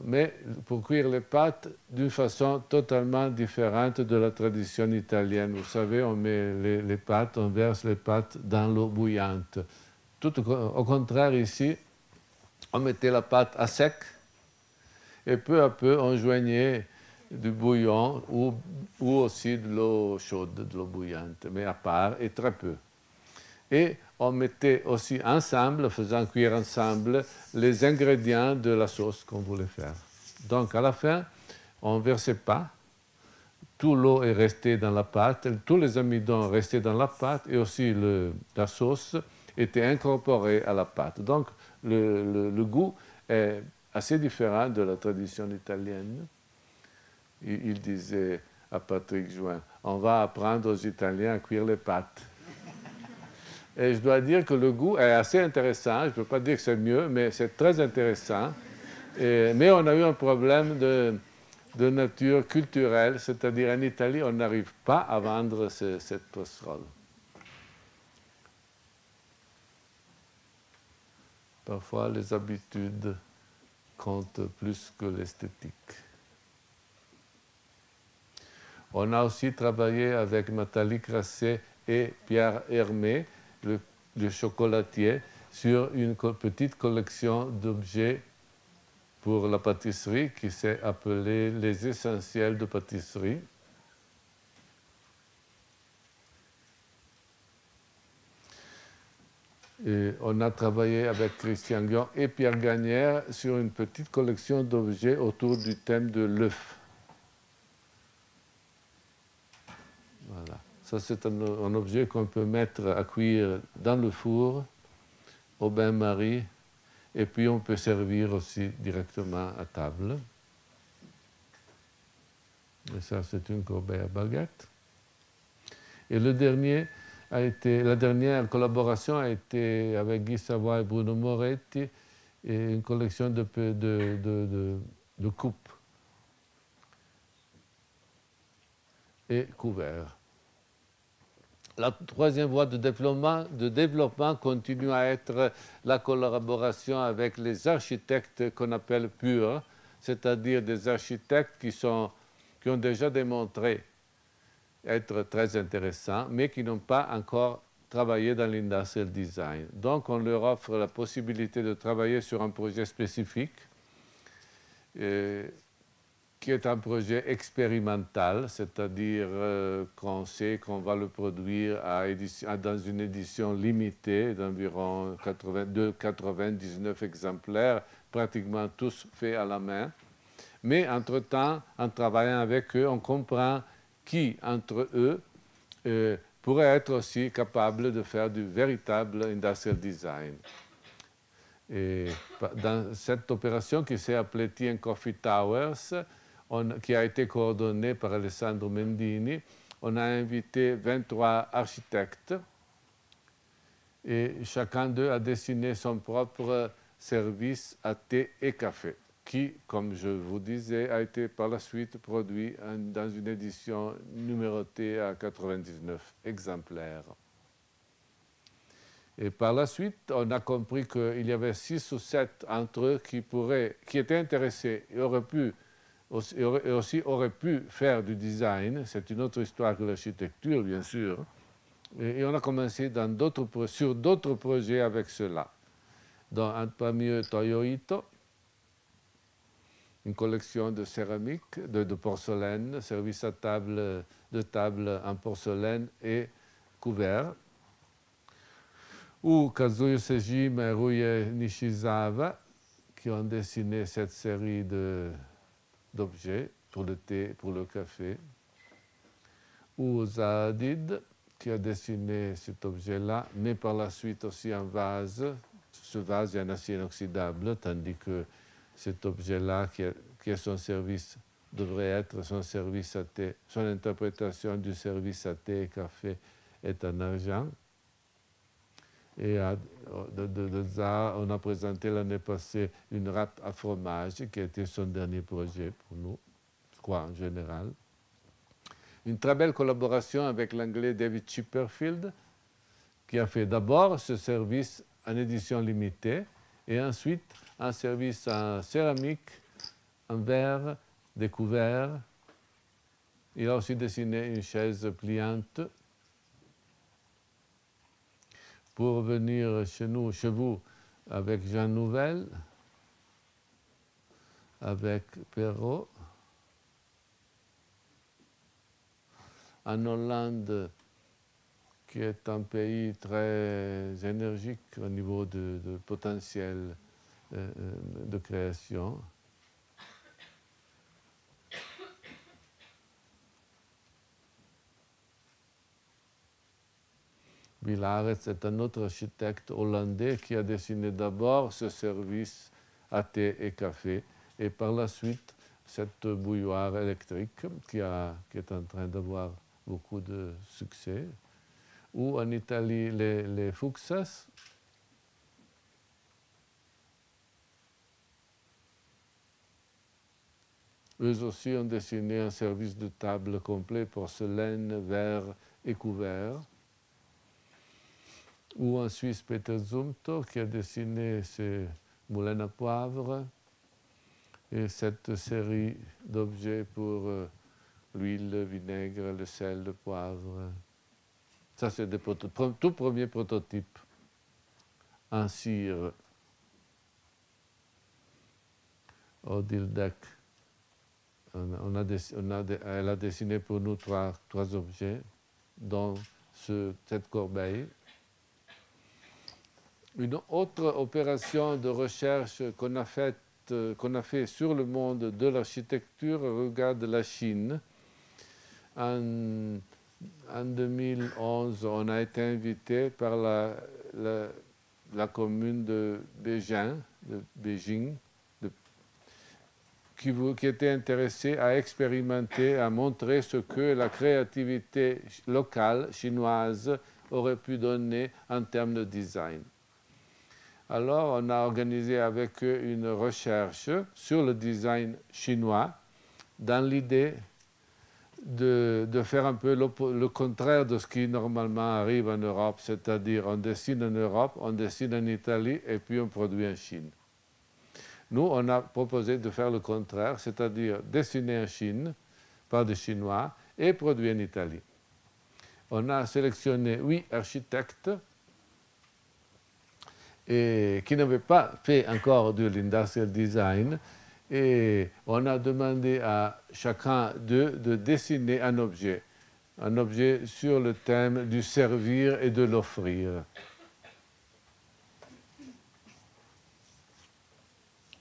Speaker 2: Mais pour cuire les pâtes d'une façon totalement différente de la tradition italienne. Vous savez, on met les pâtes, on verse les pâtes dans l'eau bouillante. Tout au contraire, ici, on mettait la pâte à sec et peu à peu, on joignait du bouillon ou aussi de l'eau chaude, de l'eau bouillante, mais à part et très peu. Et on mettait aussi ensemble, faisant cuire ensemble, les ingrédients de la sauce qu'on voulait faire. Donc à la fin, on ne versait pas, toute l'eau est restée dans la pâte, tous les amidons restaient dans la pâte et aussi la sauce était incorporée à la pâte. Donc le goût est assez différent de la tradition italienne. Il disait à Patrick Juin, on va apprendre aux Italiens à cuire les pâtes. Et je dois dire que le goût est assez intéressant. Je ne peux pas dire que c'est mieux, mais c'est très intéressant. Mais on a eu un problème de nature culturelle, c'est-à-dire en Italie, on n'arrive pas à vendre cette casserole. Parfois, les habitudes comptent plus que l'esthétique. On a aussi travaillé avec Nathalie Grasset et Pierre Hermé, le chocolatier, sur une petite collection d'objets pour la pâtisserie qui s'est appelée Les Essentiels de pâtisserie. Et on a travaillé avec Christian Guion et Pierre Gagnère sur une petite collection d'objets autour du thème de l'œuf. Voilà. Ça, c'est un objet qu'on peut mettre à cuire dans le four, au bain-marie, et puis on peut servir aussi directement à table. Et ça, c'est une corbeille à baguette. Et la dernière collaboration a été avec Guy Savoy et Bruno Moretti, et une collection de coupes et couverts. La troisième voie de développement continue à être la collaboration avec les architectes qu'on appelle purs, c'est-à-dire des architectes qui ont déjà démontré être très intéressants, mais qui n'ont pas encore travaillé dans l'industrial design. Donc, on leur offre la possibilité de travailler sur un projet spécifique, qui est un projet expérimental, c'est-à-dire qu'on sait qu'on va le produire dans une édition limitée d'environ 99 exemplaires, pratiquement tous faits à la main. Mais entre-temps, en travaillant avec eux, on comprend qui, entre eux, pourrait être aussi capable de faire du véritable industrial design. Et dans cette opération qui s'est appelée Tea and Coffee Towers, qui a été coordonnée par Alessandro Mendini, on a invité 23 architectes et chacun d'eux a dessiné son propre service à thé et café, qui, comme je vous disais, a été par la suite produit dans une édition numérotée à 99 exemplaires. Et par la suite, on a compris qu'il y avait 6 ou 7 entre eux qui étaient intéressés et aussi auraient pu faire du design. C'est une autre histoire que l'architecture, bien sûr. Et on a commencé sur d'autres projets avec cela. Parmi eux, Toyo Ito, une collection de céramique, de porcelaine, service de table en porcelaine et couvert. Ou Kazuyo Sejima et Ruye Nishizawa, qui ont dessiné cette série d'objets pour le thé, pour le café. Ou Zahadid, qui a dessiné cet objet-là, mais par la suite aussi un vase. Ce vase est en acier inoxydable, tandis que cet objet-là, qui est son service, devrait être son service à thé, son interprétation du service à thé et café est en argent. Et de Zaha, on a présenté l'année passée une râpe à fromage, qui a été son dernier projet pour nous, je crois en général. Une très belle collaboration avec l'anglais David Chipperfield, qui a fait d'abord ce service en édition limitée, et ensuite un service en céramique, en verre, des couverts. Il a aussi dessiné une chaise pliante. Pour venir chez vous, avec Jean Nouvel, avec Perrault. En Hollande, qui est un pays très énergique au niveau de potentiel de création. Bilaretz est un autre architecte hollandais qui a dessiné d'abord ce service à thé et café et par la suite cette bouilloire électrique qui est en train d'avoir beaucoup de succès. Ou en Italie, les Fuxas. Eux aussi ont dessiné un service de table complet, porcelaine, verre et couvert. Ou en Suisse, Peter Zumthor, qui a dessiné ces moulins à poivre et cette série d'objets pour l'huile, le vinaigre, le sel, le poivre. Ça, c'est des tout premiers prototypes en cire. Odile Deck, elle a dessiné pour nous trois objets, dont cette corbeille. Une autre opération de recherche qu'on a fait sur le monde de l'architecture regarde la Chine. En 2011, on a été invité par la commune de Beijing, qui était intéressée à expérimenter, à montrer ce que la créativité locale chinoise aurait pu donner en termes de design. Alors, on a organisé avec eux une recherche sur le design chinois dans l'idée de faire un peu le contraire de ce qui normalement arrive en Europe, c'est-à-dire on dessine en Europe, on dessine en Italie et puis on produit en Chine. Nous, on a proposé de faire le contraire, c'est-à-dire dessiner en Chine par des Chinois et produire en Italie. On a sélectionné 8 architectes qui n'avaient pas fait encore de l'industrial design, et on a demandé à chacun d'eux de dessiner un objet sur le thème du servir et de l'offrir.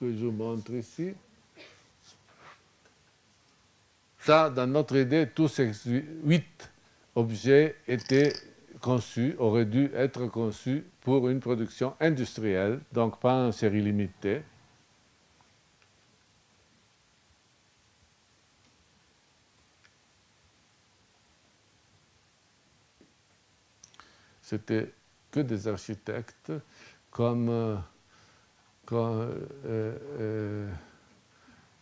Speaker 2: Que je vous montre ici. Ça, dans notre idée, tous ces 8 objet était conçu, aurait dû être conçu pour une production industrielle, donc pas en série limitée. C'était que des architectes,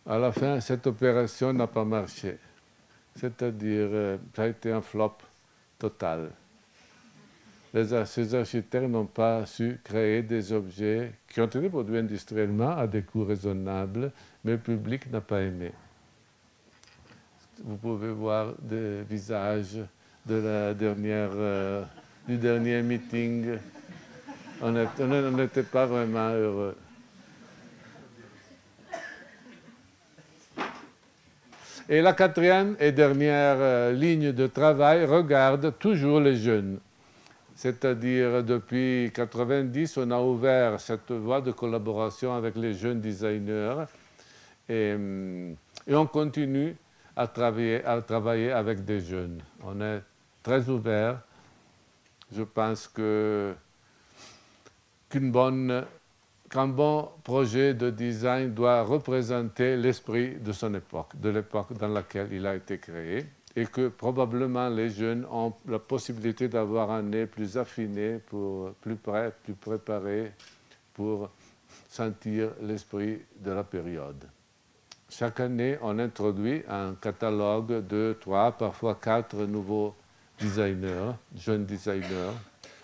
Speaker 2: à la fin, cette opération n'a pas marché. C'est-à-dire, ça a été un flop total. Ces architectes n'ont pas su créer des objets qui ont été produits industriellement à des coûts raisonnables, mais le public n'a pas aimé. Vous pouvez voir des visages de du dernier meeting. On n'était pas vraiment heureux. Et la quatrième et dernière ligne de travail regarde toujours les jeunes. C'est-à-dire, depuis 1990, on a ouvert cette voie de collaboration avec les jeunes designers et on continue à travailler avec des jeunes. On est très ouvert. Je pense qu'un bon projet de design doit représenter l'esprit de son époque, de l'époque dans laquelle il a été créé, et que probablement les jeunes ont la possibilité d'avoir un nez plus affiné, plus prêt, plus préparé pour sentir l'esprit de la période. Chaque année, on introduit un catalogue de 3, parfois 4 nouveaux designers, jeunes designers.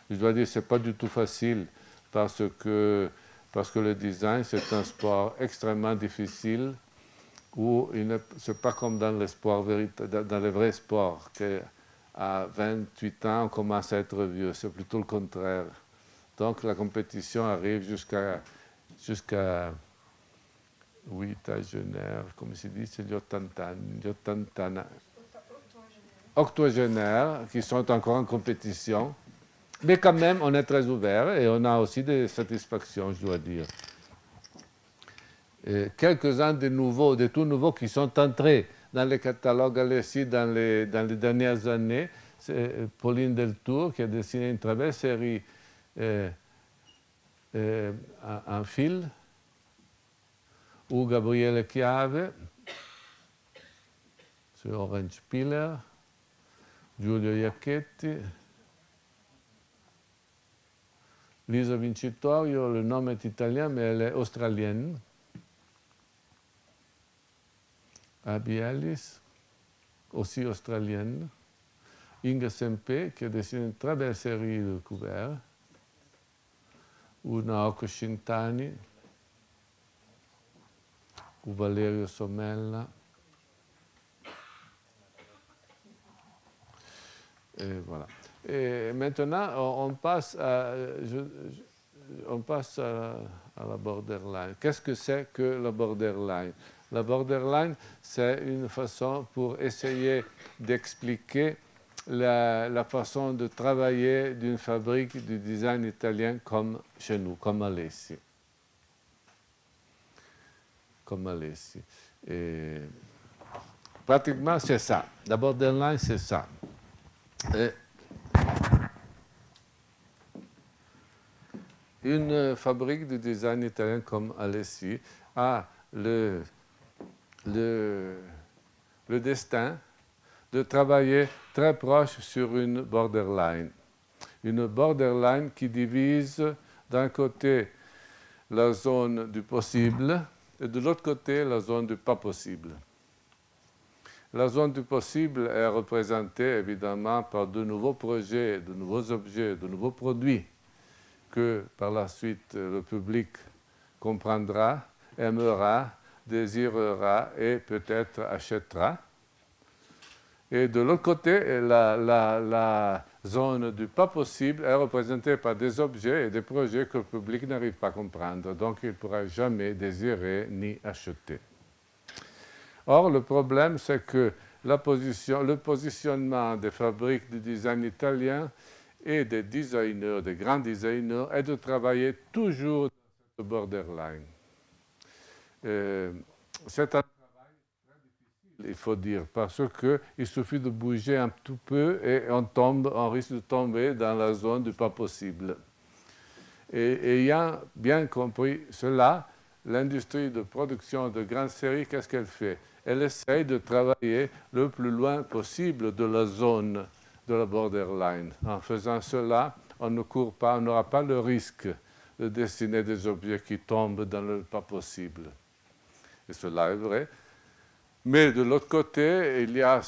Speaker 2: Je dois dire que ce n'est pas du tout facile parce que le design, c'est un sport extrêmement difficile où ce n'est pas comme dans les vrais sports, qu'à 28 ans, on commence à être vieux. C'est plutôt le contraire. Donc, la compétition arrive jusqu'à octogénaire, comme se dit, c'est octogénaires qui sont encore en compétition. Mais quand même, on est très ouvert et on a aussi des satisfactions, je dois dire. Quelques-uns des tout nouveaux qui sont entrés dans les catalogues Alessi dans les dernières années, c'est Pauline Deltour qui a dessiné une très belle série en fil, ou Gabriele Chiave sur Orange Pillar, Giulio Iacchetti, Lisa Vincitorio, le nom est italien mais elle est australienne. Abby Ellis, aussi australienne. Inga Sempe, qui a dessiné une très belle série de couverts. Ou Naoko Shintani, ou Valerio Somella. Et voilà. Et maintenant, on passe à la borderline. Qu'est-ce que c'est que la borderline? La borderline, c'est une façon pour essayer d'expliquer la façon de travailler d'une fabrique du design italien comme chez nous, comme Alessi. Comme Alessi. Et pratiquement, c'est ça. La borderline, c'est ça. Et une fabrique de design italien comme Alessi a le destin de travailler très proche sur une borderline. Une borderline qui divise d'un côté la zone du possible et de l'autre côté la zone du pas possible. La zone du possible est représentée évidemment par de nouveaux projets, de nouveaux objets, de nouveaux produits que par la suite le public comprendra, aimera, désirera et peut-être achètera. Et de l'autre côté, la zone du pas possible est représentée par des objets et des projets que le public n'arrive pas à comprendre. Donc, il ne pourra jamais désirer ni acheter. Or, le problème, c'est que le positionnement des fabriques de design italien et des designers, des grands designers, est de travailler toujours dans cette borderline. C'est un travail très difficile. il faut dire, parce qu'il suffit de bouger un tout peu et on risque de tomber dans la zone du pas possible. Et ayant bien compris cela, l'industrie de production de grandes séries, qu'est-ce qu'elle fait? Elle essaye de travailler le plus loin possible de la zone de la borderline. En faisant cela, on ne court pas, on n'aura pas le risque de dessiner des objets qui tombent dans le pas possible. Et cela est vrai. Mais de l'autre côté, il y a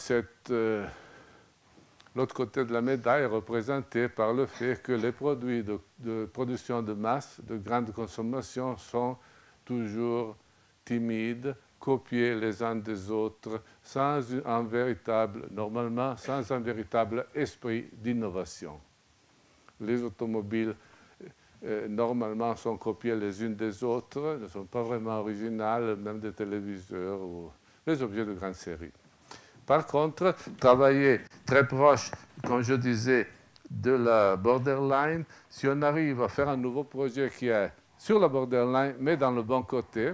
Speaker 2: l'autre côté de la médaille est représenté par le fait que les produits de production de masse, de grande consommation, sont toujours timides, copiés les uns des autres, normalement sans un véritable esprit d'innovation. Les automobiles, normalement, sont copiées les unes des autres, ne sont pas vraiment originales, même des téléviseurs ou les objets de grande série. Par contre, travailler très proche, comme je disais, de la borderline, si on arrive à faire un nouveau projet qui est sur la borderline, mais dans le bon côté,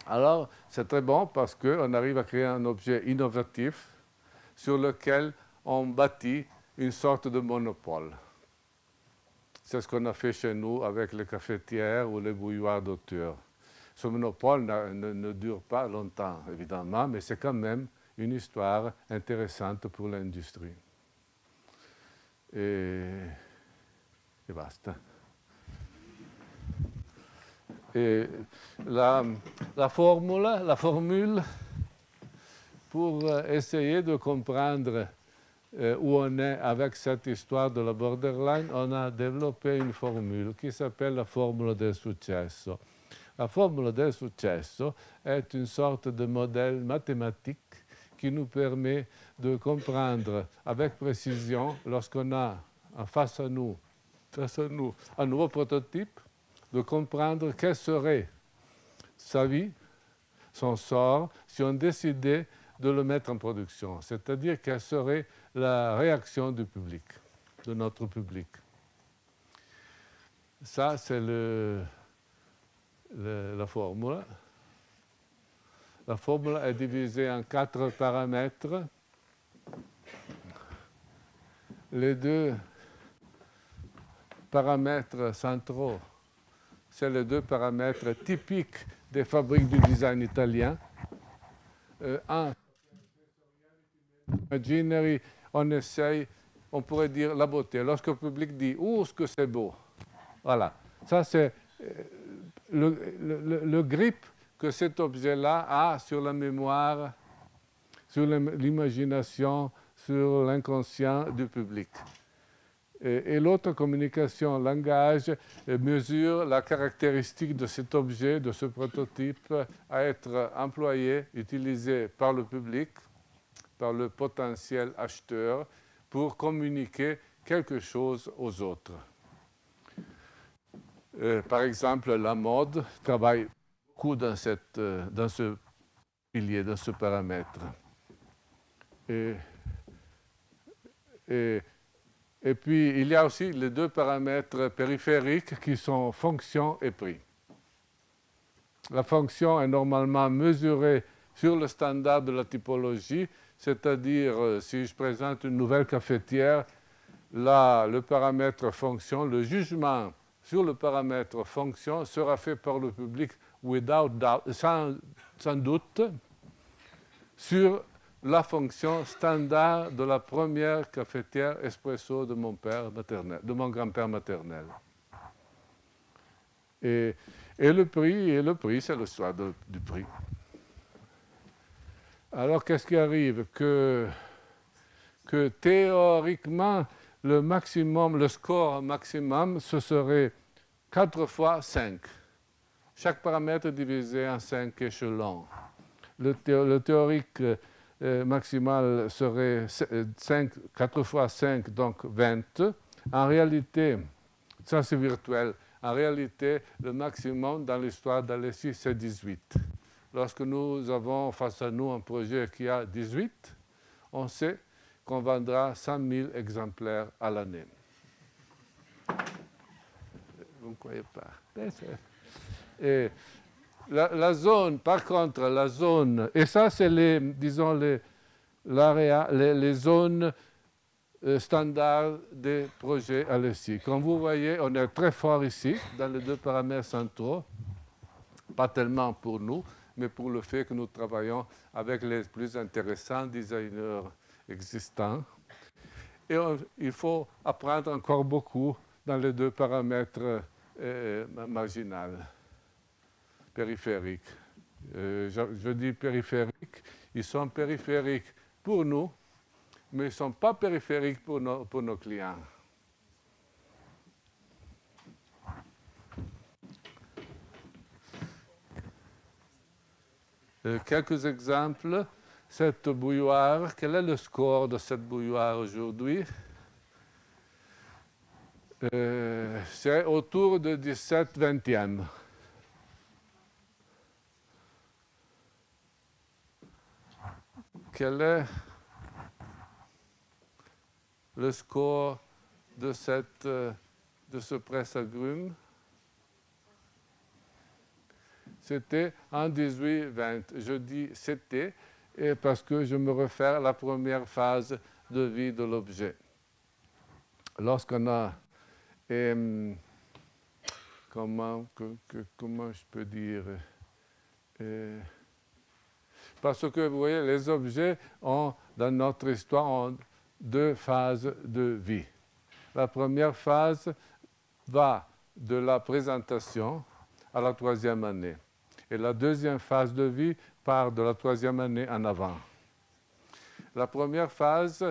Speaker 2: alors c'est très bon parce qu'on arrive à créer un objet innovatif sur lequel on bâtit une sorte de monopole. C'est ce qu'on a fait chez nous avec les cafetières ou les bouilloires d'auteur. Ce monopole ne dure pas longtemps, évidemment, mais c'est quand même une histoire intéressante pour l'industrie. Et basta. Et la formule pour essayer de comprendre où on est avec cette histoire de la borderline, on a développé une formule qui s'appelle la formule del successo. La formule del successo est une sorte de modèle mathématique qui nous permet de comprendre avec précision, lorsqu'on a face à nous un nouveau prototype, de comprendre quelle serait sa vie, son sort, si on décidait de le mettre en production. C'est-à-dire quelle serait la réaction du public, de notre public. Ça, c'est la formule. La formule est divisée en 4 paramètres. Les 2 paramètres centraux, c'est les 2 paramètres typiques des fabriques du design italien. Un, imaginary, on essaye, on pourrait dire la beauté. Lorsque le public dit « Oh, ce que c'est beau !» Voilà. Ça, c'est le grip que cet objet-là a sur la mémoire, sur l'imagination, sur l'inconscient du public. Et l'autre communication, langage, mesure la caractéristique de cet objet, de ce prototype, à être employé, utilisé par le public, par le potentiel acheteur, pour communiquer quelque chose aux autres. Par exemple, la mode travaille beaucoup dans ce pilier, dans ce paramètre. Et puis, il y a aussi les 2 paramètres périphériques qui sont fonction et prix. La fonction est normalement mesurée sur le standard de la typologie, c'est-à-dire, si je présente une nouvelle cafetière, là, le paramètre fonction, le jugement sur le paramètre fonction sera fait par le public sans doute sur la fonction standard de la première cafetière espresso de mon père maternel, de mon grand-père maternel. Et le prix, c'est l'histoire du prix. Alors, qu'est-ce qui arrive? Que théoriquement, le score maximum, ce serait 4 fois 5. Chaque paramètre est divisé en 5 échelons. Le théorique maximal serait 4 fois 5, donc 20. En réalité, ça c'est virtuel. En réalité, le maximum dans l'histoire d'Alessi, c'est 18. Lorsque nous avons face à nous un projet qui a 18, on sait qu'on vendra 100 000 exemplaires à l'année. Vous ne croyez pas. la zone, par contre, la zone, et ça c'est disons, les zones standards des projets à l'ESI. Comme vous voyez, on est très fort ici, dans les deux paramètres centraux, pas tellement pour nous, mais pour le fait que nous travaillons avec les plus intéressants designers existants. Et il faut apprendre encore beaucoup dans les deux paramètres marginaux, périphériques. Je dis périphériques, ils sont périphériques pour nous, mais ils ne sont pas périphériques pour nos clients. Quelques exemples. Cette bouilloire, quel est le score de cette bouilloire aujourd'hui? C'est autour de 17/20e. Quel est le score de ce presse-agrumes? C'était en 18/20. Je dis c'était parce que je me réfère à la première phase de vie de l'objet. Lorsqu'on a... comment je peux dire parce que vous voyez, les objets dans notre histoire ont deux phases de vie. La première phase va de la présentation à la 3e année. Et la deuxième phase de vie part de la 3e année en avant. La première phase,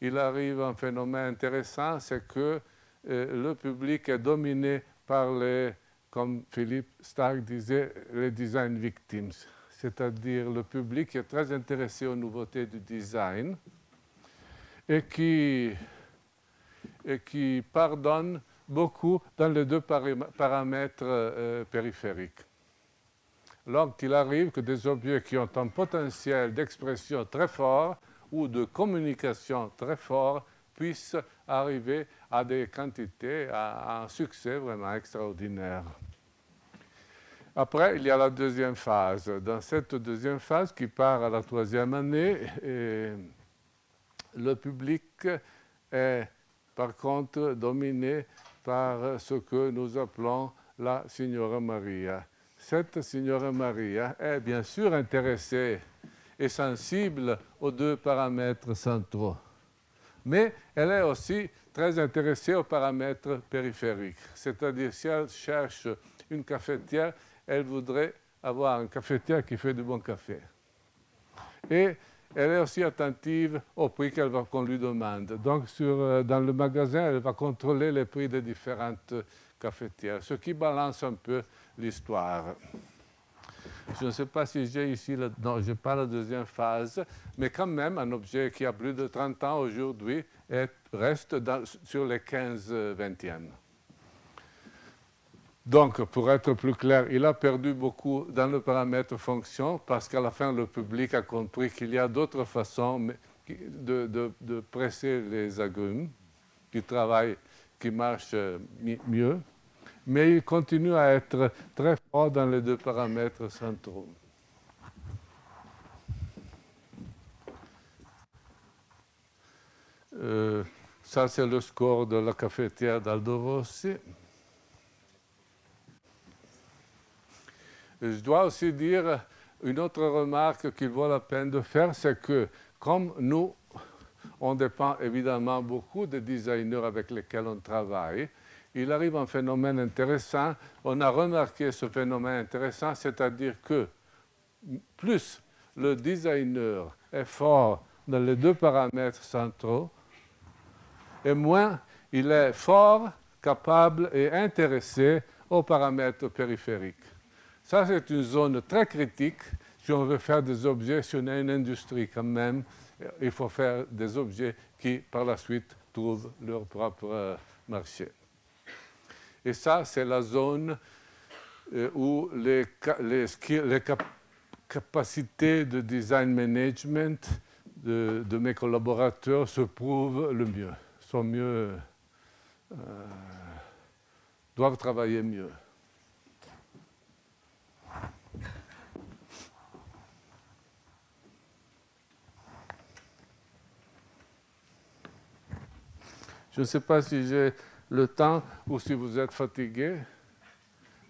Speaker 2: il arrive un phénomène intéressant, c'est que le public est dominé par comme Philippe Starck disait, les design victims. C'est-à-dire le public qui est très intéressé aux nouveautés du design et qui pardonne beaucoup dans les deux paramètres périphériques. Lorsqu'il arrive que des objets qui ont un potentiel d'expression très fort ou de communication très fort puissent arriver à des quantités, à un succès vraiment extraordinaire. Après, il y a la deuxième phase. Dans cette deuxième phase, qui part à la 3e année, le public est par contre dominé par ce que nous appelons la Signora Maria. Cette Signora Maria est bien sûr intéressée et sensible aux deux paramètres centraux, mais elle est aussi très intéressée aux paramètres périphériques. C'est-à-dire, si elle cherche une cafetière, elle voudrait avoir une cafetière qui fait du bon café. Et elle est aussi attentive au prix qu'on lui demande. Donc, dans le magasin, elle va contrôler les prix des différentes cafetières, ce qui balance un peu l'histoire. Je ne sais pas si j'ai ici, non, je n'ai pas la deuxième phase, mais quand même, un objet qui a plus de 30 ans aujourd'hui reste sur les 15/20e. Donc, pour être plus clair, il a perdu beaucoup dans le paramètre fonction parce qu'à la fin, le public a compris qu'il y a d'autres façons de presser les agrumes qui marchent mieux, mais il continue à être très fort dans les deux paramètres centraux. Ça, c'est le score de la cafetière d'Aldo Rossi. Je dois aussi dire une autre remarque qu'il vaut la peine de faire, c'est que comme nous, on dépend évidemment beaucoup des designers avec lesquels on travaille, il arrive un phénomène intéressant. On a remarqué ce phénomène intéressant, c'est-à-dire que plus le designer est fort dans les deux paramètres centraux, et moins il est fort, capable et intéressé aux paramètres périphériques. Ça, c'est une zone très critique. Si on veut faire des objets, si on a une industrie quand même, il faut faire des objets qui, par la suite, trouvent leur propre marché. Et ça, c'est la zone où les capacités de design management de mes collaborateurs se prouvent le mieux, doivent travailler mieux. Je ne sais pas si j'ai le temps ou si vous êtes fatigué.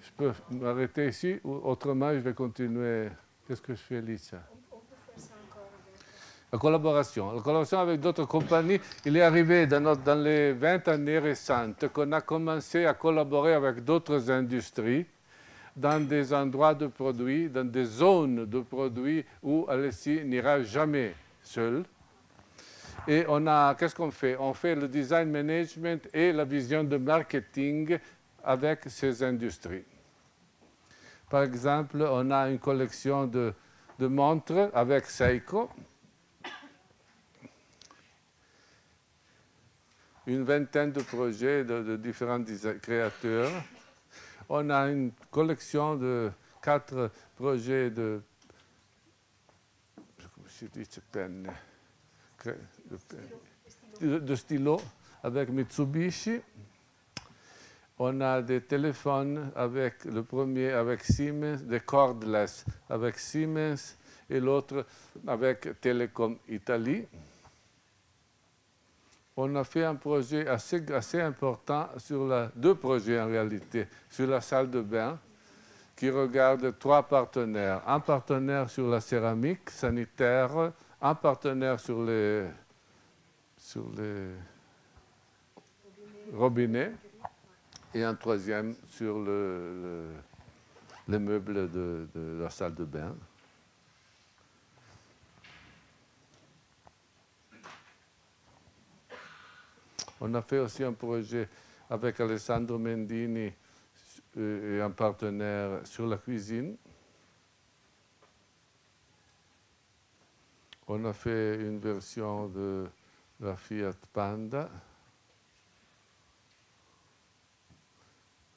Speaker 2: Je peux m'arrêter ici ou autrement je vais continuer. Qu'est-ce que je fais, Lisa? On peut faire ça encore. La collaboration avec d'autres compagnies, il est arrivé dans les 20 années récentes qu'on a commencé à collaborer avec d'autres industries dans des endroits de produits, dans des zones de produits où Alessi n'ira jamais seul. Et qu'est-ce qu'on fait? On fait le design management et la vision de marketing avec ces industries. Par exemple, on a une collection de montres avec Seiko. Une vingtaine de projets de différents créateurs. On a une collection de 4 projets de stylos avec Mitsubishi. On a des téléphones avec le premier avec Siemens, des cordless avec Siemens et l'autre avec Telecom Italie. On a fait un projet assez important, deux projets en réalité, sur la salle de bain, qui regarde 3 partenaires. Un partenaire sur la céramique sanitaire, un partenaire sur les robinets et un troisième sur les meubles de la salle de bain. On a fait aussi un projet avec Alessandro Mendini et un partenaire sur la cuisine. On a fait une version de la Fiat Panda.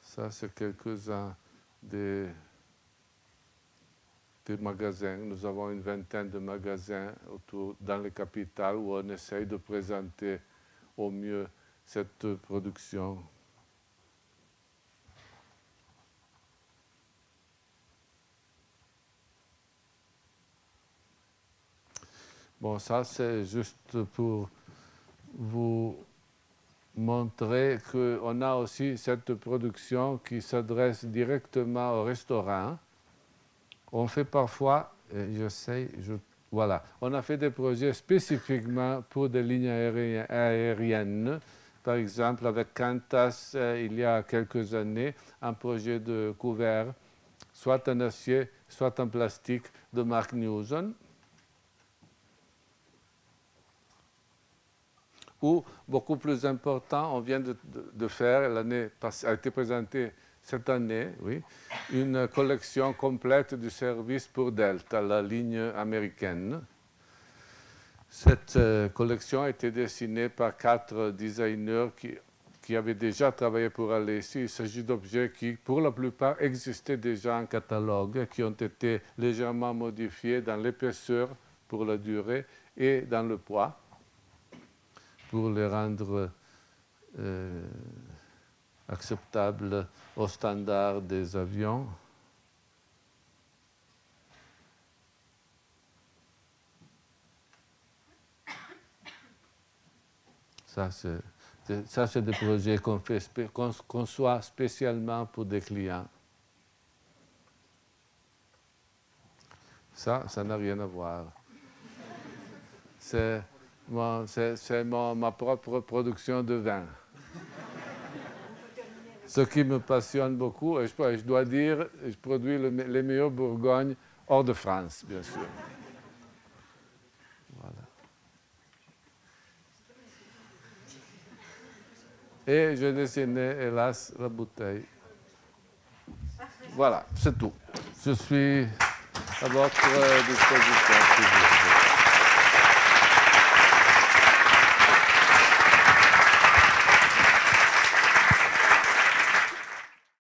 Speaker 2: Ça, c'est quelques-uns des magasins. Nous avons une vingtaine de magasins dans les capitales où on essaye de présenter au mieux cette production. Bon, ça c'est juste pour vous montrer qu'on a aussi cette production qui s'adresse directement au restaurant. On fait parfois, voilà, on a fait des projets spécifiquement pour des lignes aériennes. Par exemple, avec Qantas, il y a quelques années, un projet de couvert, soit en acier, soit en plastique, de marque Newson. Ou, beaucoup plus important, on vient de faire, l'année passée, a été présentée cette année, oui, une collection complète du service pour Delta, la ligne américaine. Cette collection a été dessinée par 4 designers qui avaient déjà travaillé pour Alessi. Il s'agit d'objets qui, pour la plupart, existaient déjà en catalogue, qui ont été légèrement modifiés dans l'épaisseur pour la durée et dans le poids, pour les rendre acceptables aux standards des avions. Ça, c'est des projets qu'on conçoit spécialement pour des clients. Ça n'a rien à voir. C'est ma propre production de vin. Ce qui me passionne beaucoup, et je dois dire, je produis les meilleurs Bourgognes hors de France, bien sûr. Voilà. Et je dessinais, hélas, la bouteille. Voilà, c'est tout. Je suis à votre disposition.